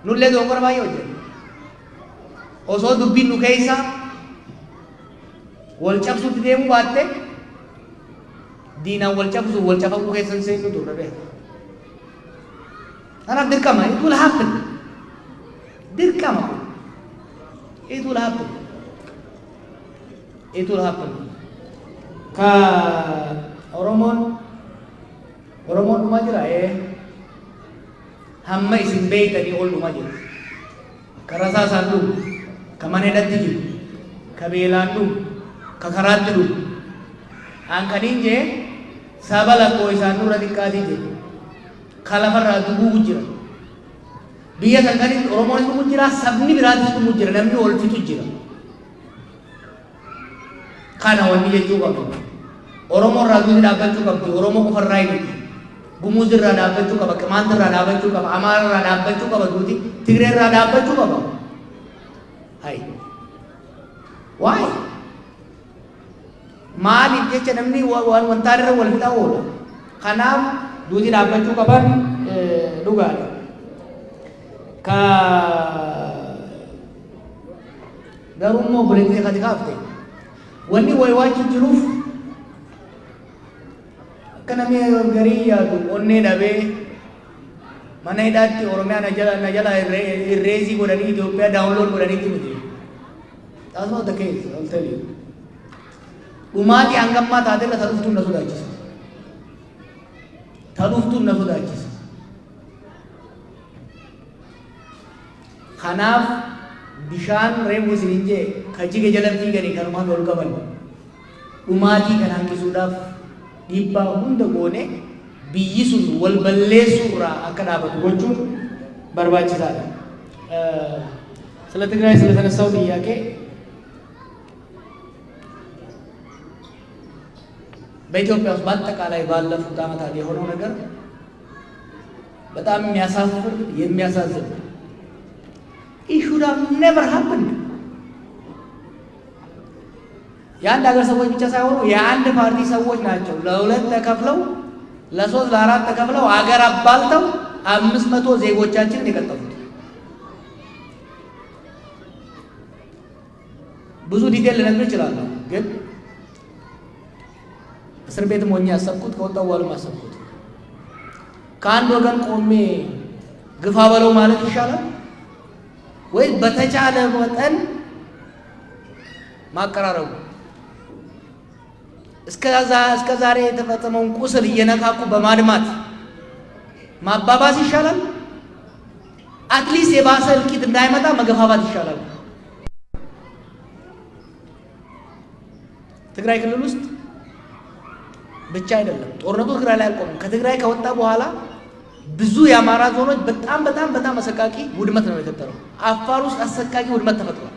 nullee doongora baay'ee hojjenna. Osoo dubbiin nu keessaa wal cabsuutti deemuu baatte diinaan wal cabsu wal cabaquu keessan seennu turre beeka. Kanaaf dirqama it will happen. Dirqama it will happen. It will happen. Ka Oromoon dhuma jira hamma isin beeytanii ol dhuma jira. Ka rasaasaan dhumu, ka mana hidhatti jiru, ka beelaan dhumu, ka karaatti dhumu. Ankaniin jee saba lakkoo isaan nurra xiqqaatii jedhu ka lafarraa duguugu jira. Biyya kan kanitti Oromoon dhumu jira, sabni biraatis dhumu jira, namni ol fixu jira. Kana wanni jechuu qabdu. Oromoo irraa duuti dhaabbachuu qabdi. Oromoo qofarraa hidhati. Gumuuz irraa dhaabbachuu qaba, Qimaant irraa dhaabbachuu qaba, Amaara irraa dhaabbachuu qaba, duuti Tigree irraa dhaabbachuu qaba. Hai. Why? Maaliif jecha namni wantaan irra wal fixaa oola. Kanaaf duuti dhaabbachuu qaban dhugaadha. Ka garummoo buleettee kati kaafte wanni waywaachuu jiruuf akka namni garii yaadu onnee dhabee mana hidhaatti Oromiyaa na jala irreesii godhanii Itoophiyaa daawunlood godhaniitti miti. That's not the case, I'll tell you. Dhumaati hangammaa taateerra ta dhuftuun na sodaachisa. Ta dhuftuun na sodaachisa. Kanaaf bishaan reefu isiniin jee ka jige jala fiiganii kanumaan ol qaban dhumaatii kan hanqisuudhaaf dhiibbaa hunda goone biyyi sun wal balleessuurraa akka dhaabatu gochuun barbaachisaadha. ስለ ትግራይ ስለተነሳው ጥያቄ በኢትዮጵያ ውስጥ በአጠቃላይ ባለፉት ዓመታት የሆነው ነገር በጣም የሚያሳፍር የሚያሳዝን It should have never happened. የአንድ ሀገር ሰዎች ብቻ ሳይሆኑ የአንድ ፓርቲ ሰዎች ናቸው ለሁለት ተከፍለው ለሶስት ለአራት ተከፍለው አገር አባልተው 500 ዜጎቻችንን የቀጠፉት። ብዙ ዲቴል ልነግር እችላለሁ፣ ግን እስር ቤትም ሆኜ ያሰብኩት ከወጣሁ በኋላም ያሰብኩት ከአንድ ወገን ቆሜ ግፋ በለው ማለት ይሻላል ወይ በተቻለ መጠን ማቀራረቡ እስከ ዛሬ የተፈጸመውን ቁስል እየነካኩ በማድማት ማባባስ ይሻላል? አትሊስት የባሰ እልቂት እንዳይመጣ መገፋፋት ይሻላል? ትግራይ ክልል ውስጥ ብቻ አይደለም ጦርነቱ ትግራይ ላይ አልቆመም። ከትግራይ ከወጣ በኋላ ብዙ የአማራ ዞኖች በጣም አሰቃቂ ውድመት ነው የተፈጠረው። አፋር ውስጥ አሰቃቂ ውድመት ተፈጥሯል።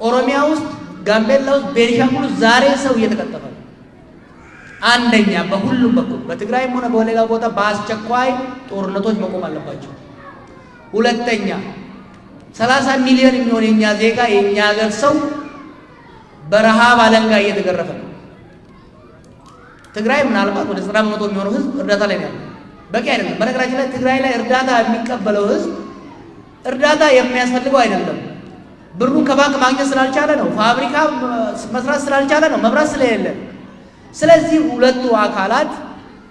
ኦሮሚያ ውስጥ፣ ጋምቤላ ውስጥ፣ ቤኒሻንጉል ውስጥ ዛሬ ሰው እየተቀጠፈ ነው። አንደኛ በሁሉም በኩል በትግራይም ሆነ በሌላ ቦታ በአስቸኳይ ጦርነቶች መቆም አለባቸው። ሁለተኛ 30 ሚሊዮን የሚሆን የኛ ዜጋ የኛ ሀገር ሰው በረሃብ አለንጋ እየተገረፈ ነው። ትግራይ ምናልባት ወደ 90% የሚሆነው ህዝብ እርዳታ ላይ ነው ያለው። በቂ አይደለም። በነገራችን ላይ ትግራይ ላይ እርዳታ የሚቀበለው ህዝብ እርዳታ የሚያስፈልገው አይደለም። ብሩን ከባንክ ማግኘት ስላልቻለ ነው። ፋብሪካ መስራት ስላልቻለ ነው። መብራት ስለሌለ። ስለዚህ ሁለቱ አካላት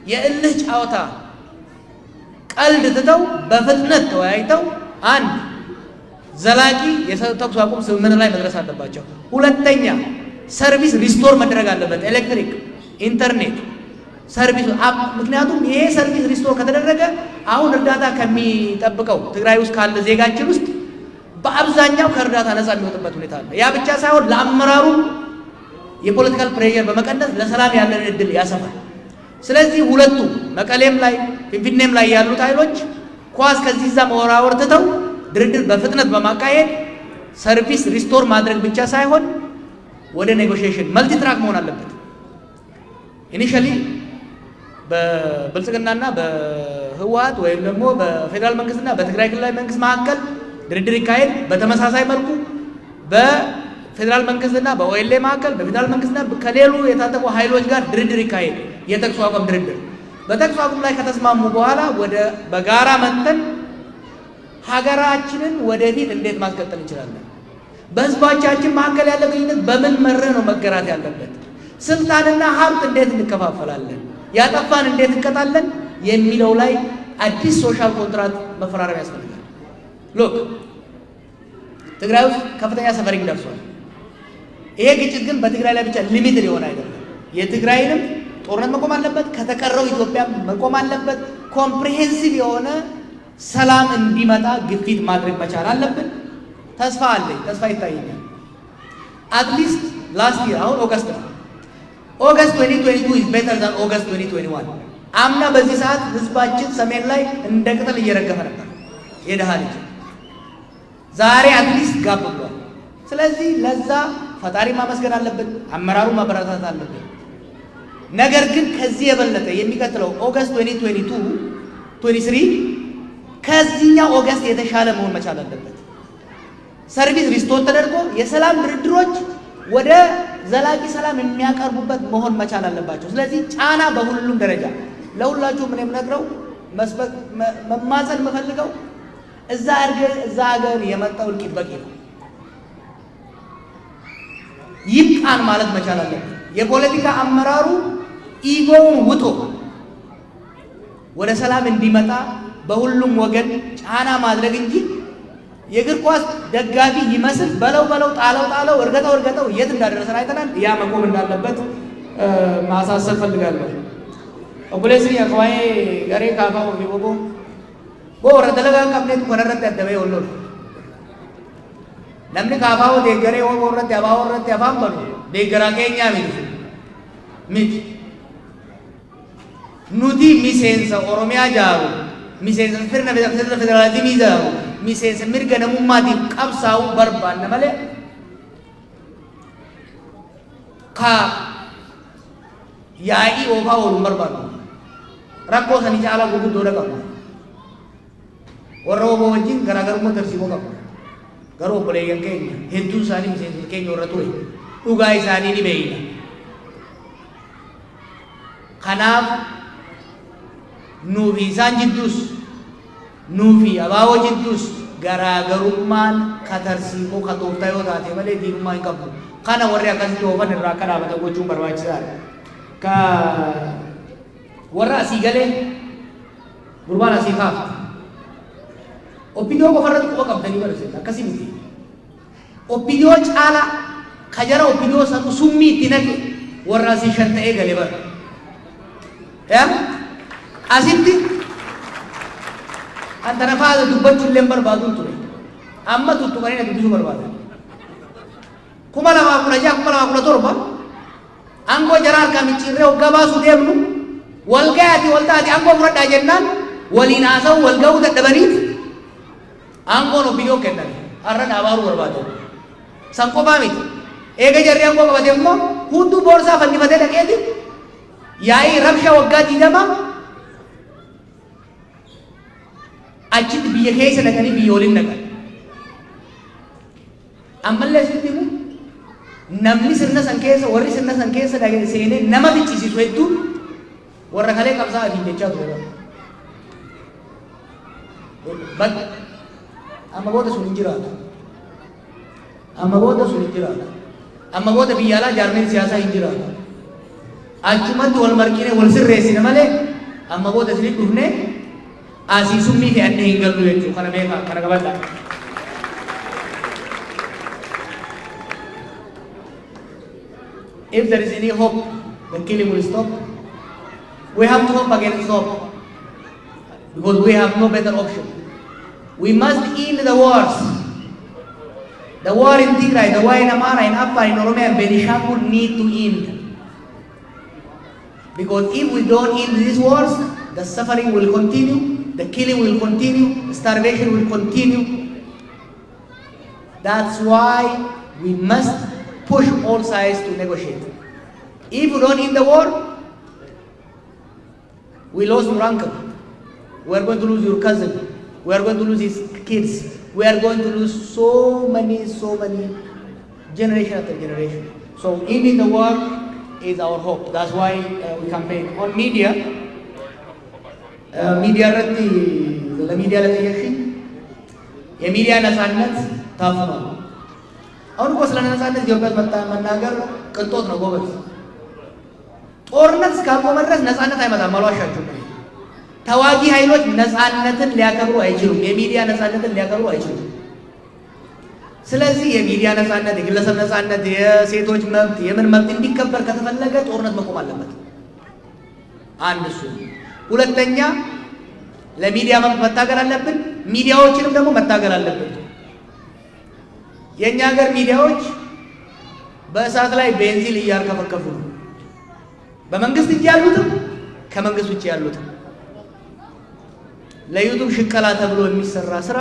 የእልህ ጫወታ ቀልድ ትተው በፍጥነት ተወያይተው አንድ ዘላቂ የተኩስ አቁም ስምምነት ላይ መድረስ አለባቸው። ሁለተኛ ሰርቪስ ሪስቶር መደረግ አለበት። ኤሌክትሪክ፣ ኢንተርኔት ሰርቪስ። ምክንያቱም ይሄ ሰርቪስ ሪስቶር ከተደረገ አሁን እርዳታ ከሚጠብቀው ትግራይ ውስጥ ካለ ዜጋችን ውስጥ በአብዛኛው ከእርዳታ ነፃ የሚወጥበት ሁኔታ አለ። ያ ብቻ ሳይሆን ለአመራሩ የፖለቲካል ፕሬሸር በመቀነስ ለሰላም ያለን እድል ያሰፋል። ስለዚህ ሁለቱ መቀሌም ላይ ፊንፊኔም ላይ ያሉት ኃይሎች ኳስ ከዚህ እዛ መወራወር ትተው ድርድር በፍጥነት በማካሄድ ሰርቪስ ሪስቶር ማድረግ ብቻ ሳይሆን ወደ ኔጎሽዬሽን መልቲ ትራክ መሆን አለበት። ኢኒሺያሊ በብልጽግናና በህወሓት ወይም ደግሞ በፌዴራል መንግስትና በትግራይ ክልላዊ መንግስት መካከል ድርድር ይካሄድ። በተመሳሳይ መልኩ በፌዴራል መንግስትና በኦኤልኤ መካከል በፌዴራል መንግስትና ከሌሉ የታጠቁ ኃይሎች ጋር ድርድር ይካሄድ። የተኩስ አቁም ድርድር በተኩስ አቁም ላይ ከተስማሙ በኋላ ወደ በጋራ መጥተን ሀገራችንን ወደፊት እንዴት ማስቀጠል እንችላለን? በህዝባቻችን መካከል ያለ ግንኙነት በምን መርህ ነው መገራት ያለበት? ስልጣንና ሀብት እንዴት እንከፋፈላለን? ያጠፋን እንዴት እንቀጣለን? የሚለው ላይ አዲስ ሶሻል ኮንትራክት መፈራረም ያስፈልጋል። ሎክ ትግራይ ውስጥ ከፍተኛ ሰፈሪንግ ደርሷል። ይሄ ግጭት ግን በትግራይ ላይ ብቻ ሊሚትድ የሆነ አይደለም። የትግራይንም ጦርነት መቆም አለበት፣ ከተቀረው ኢትዮጵያ መቆም አለበት። ኮምፕሪሄንሲቭ የሆነ ሰላም እንዲመጣ ግፊት ማድረግ መቻል አለብን። ተስፋ አለኝ፣ ተስፋ ይታየኛል። አትሊስት ላስት ይር አሁን ኦገስት ነው። ኦገስት 2022 is better than ኦገስት 2021። አምና በዚህ ሰዓት ህዝባችን ሰሜን ላይ እንደ ቅጠል እየረገፈ ነበር የደሃ ልጅ። ዛሬ አትሊስት ጋብ ብሏል። ስለዚህ ለዛ ፈጣሪ ማመስገን አለብን፣ አመራሩ ማበረታታት አለብን። ነገር ግን ከዚህ የበለጠ የሚቀጥለው ኦገስት 2022 23 ከዚህኛው ኦገስት የተሻለ መሆን መቻል አለበት። ሰርቪስ ሪስቶር ተደርጎ የሰላም ድርድሮች ወደ ዘላቂ ሰላም የሚያቀርቡበት መሆን መቻል አለባቸው። ስለዚህ ጫና በሁሉም ደረጃ ለሁላችሁ ምን የምነግረው መስበክ መማፀን የምፈልገው እዛ ሀገር የመጣው እልቂት በቂ ነው። ይብቃን ማለት መቻል አለብን። የፖለቲካ አመራሩ ኢጎውን ውጦ ወደ ሰላም እንዲመጣ በሁሉም ወገን ጫና ማድረግ እንጂ የእግር ኳስ ደጋፊ ይመስል በለው በለው ጣለው እርገጠው የት እንዳደረሰን አይተናል። ያ መቆም እንዳለበት ማሳሰብ ፈልጋለሁ። ኦቡሌስኒ አከዋይ ገሬ ካፋው ቢቦቦ ቦረ ደለጋ ቀብኔት ኮነረት ያደበ ወሎ namni kaafaa deeggaree waan irratti abaa irratti afaan balu deeggaraa keenyaa miti nuti miseensa oromiyaa jaaru miseensa sirna federaalizimii jaaru miseensa mirga namummaatiif qabsaa'uu barbaanna malee ka yaa'ii oofaa ooluun barbaannu rakkoo sanii caalaa gurguddoodha qabna warra obbo wajjin garaagarummaa tarsiimoo qabna garuu obboleeyyan keenya hedduu isaanii miseensa keenya warra ture dhugaa isaanii ni beeyna. Kanaaf nuufi isaan jidduus nuufi abaaboo jidduus garaagarummaan ka tarsiimoo ka tooftaa yoo taate malee diinummaa hin qabdu. Kana warri akkasitti oofan irraa akka dhaabatan gochuun barbaachisaadha. Ka warra asii galee gurbaan asii kaafta. Opiniyoo qofarratti quba qabdanii barsiisa akkasii miti. Opiniyoo caalaa ka jara opiniyoo san summii itti naqe warra asii shan ta'ee galee bara. Asitti anta nafaasa dubbachuu illee barbaaduun ture. Amma tuttuqanii na dubbisuu barbaada. 2016-2017 aangoo jara harkaa micciirree hoggaa baasuu deemnu wal gayaati wal taati aangoo fudhadhaa jennaan waliin haasa'u wal ga'uu dadhabaniiti. Angko no video kendan, arra nabaru berbadu. Sangko pamit. Ega jari angko kabate mo, hundu borsa fandi fate lagi yai rabsha wagga jidama. Ajit biye kese nakani biyolin nakan. Amalle sitimu, namni sirna sankesa, warri sirna sankesa dagi sene nama bichisi suetu, warra kale kapsa adi jecha tuh. But amma booda sun hin jiraatu amma booda biyyaalaa jaarmeen siyaasaa hin jiraatu achumatti wal marqine wal sirreessine malee amma booda isinit dhufne asii summii fe'annee hin gallu jechuu kana beekaa kana qabadha. If there is any hope the killing will stop, we have to hope against hope because we have no better option. We must end the wars. The war in Tigray, the war in Amara, in Afar, in Oromia, and Benishangul need to end. Because if we don't end these wars, the suffering will continue, the killing will continue, the starvation will continue. That's why we must push all sides to negotiate. If we don't end the war, we lost your uncle. We are going to lose your cousin. We are going to lose his kids. We are going to lose so many generation after generation. So ending the war is our hope. That's why we campaign on media. Media rati, the media rati yakin. Ye media nasanat tafma. Aun ko selana nasanat jawab managar kentot na gobas. Ornas kamu maras nasanat ay mata malwasha chukri. ተዋጊ ኃይሎች ነፃነትን ሊያከብሩ አይችሉም። የሚዲያ ነፃነትን ሊያከብሩ አይችሉም። ስለዚህ የሚዲያ ነፃነት፣ የግለሰብ ነፃነት፣ የሴቶች መብት፣ የምን መብት እንዲከበር ከተፈለገ ጦርነት መቆም አለበት። አንድ እሱ። ሁለተኛ ለሚዲያ መብት መታገል አለብን። ሚዲያዎችንም ደግሞ መታገል አለብን። የኛ ሀገር ሚዲያዎች በእሳት ላይ ቤንዚን እያርከፈከፉ ነው። በመንግስት እጅ ያሉትም ከመንግስት ውጭ ያሉትም ለዩቱብ ሽቀላ ተብሎ የሚሰራ ስራ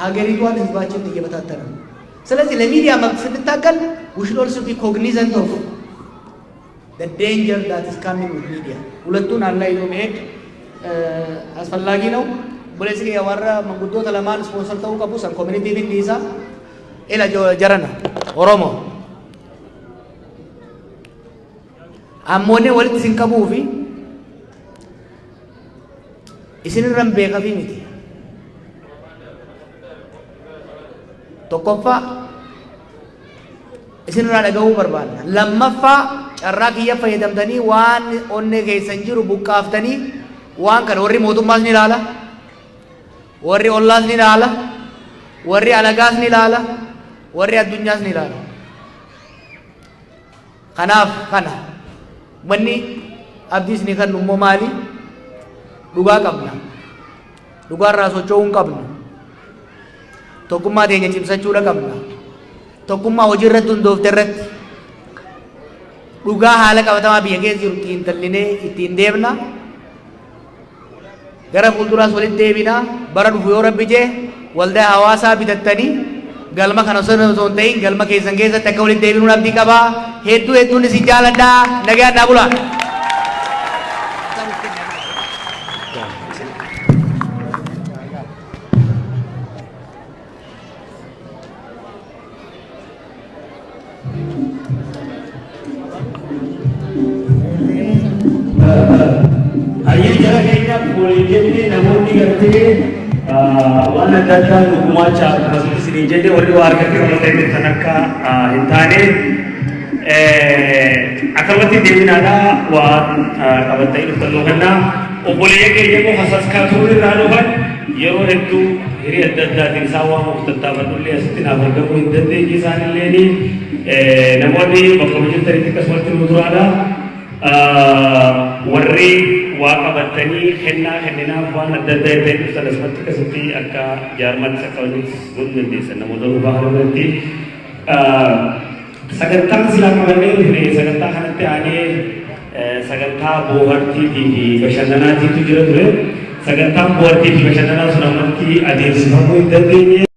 ሀገሪቷን ህዝባችንን እየበታተነ ነው። ስለዚህ ለሚዲያ መብት ስንታገል we should also be cognizant of the danger that is coming with media. ሁለቱን አላይቶ መሄድ አስፈላጊ ነው። ቦሌስኪ ያወራ መንጉዶ ተለማን ስፖንሰር ተው ቀቡ ሰን ኮሚኒቲ ቢንዲሳ ኤላ ጀረና ኦሮሞ አሞኔ ወልት ሲንቀቡፊ isinirran beekafi miti. Tokkoffaa isin irraa dhagahuu barbaadna. Lammaffaa carraa kiyya fayyadamtanii waan onnee keessan jiru buqqaaftanii waan kana warri mootummaas ni ilaala, warri ollaas ni ilaala, warri alagaas ni ilaala, warri addunyaas ni ilaala. Kanaaf kana manni abdiis ni kan immoo maali? Dhugaa qabna. Dhugaa irraa socho'uu hin qabnu. Tokkummaa teenya cimsachuudha qabna. Tokkummaa hojii irratti hundoofte irratti dhugaa haala qabatamaa biyya keessa jiru ittiin tallinee ittiin deemna. Gara fuulduraas walitti deebina. Bara dhufu yoo Rabbi jee waldaa hawaasaa bitattanii galma kana osoo hin ta'in galma keessan keessatti akka walitti deebinuun abdii qabaa. Hedduun isin jaaladhaa. Nagaan naa bulaa. Ayah jara kayaknya boleh jadi namun diganti warna data hukuman cara masuk sini jadi warga kita kalau tadi tanaka intane akabati dewi nada wan akabati itu terluka oh boleh ya kayaknya mau khasas katuri rano kan yo itu ini ada di sawah tetap betul ya setina bergabung intende kisah ini namun di bakomjen tadi kita seperti muturada warri waqabatanii kennaa waan adda addaa irree dhuftan asumatti akkasitti akka jaarman saqqabanis godhuu dandeessan namoota dhuunfaa kanarratti sagantaan silaa qabannee dhufne sagantaa kanatti aanee sagantaa bohaartiitii fi bashannanaatiitu jira ture sagantaan bohaartii fi bashannanaa sun ammatti adeemsifamuu hin dandeenye.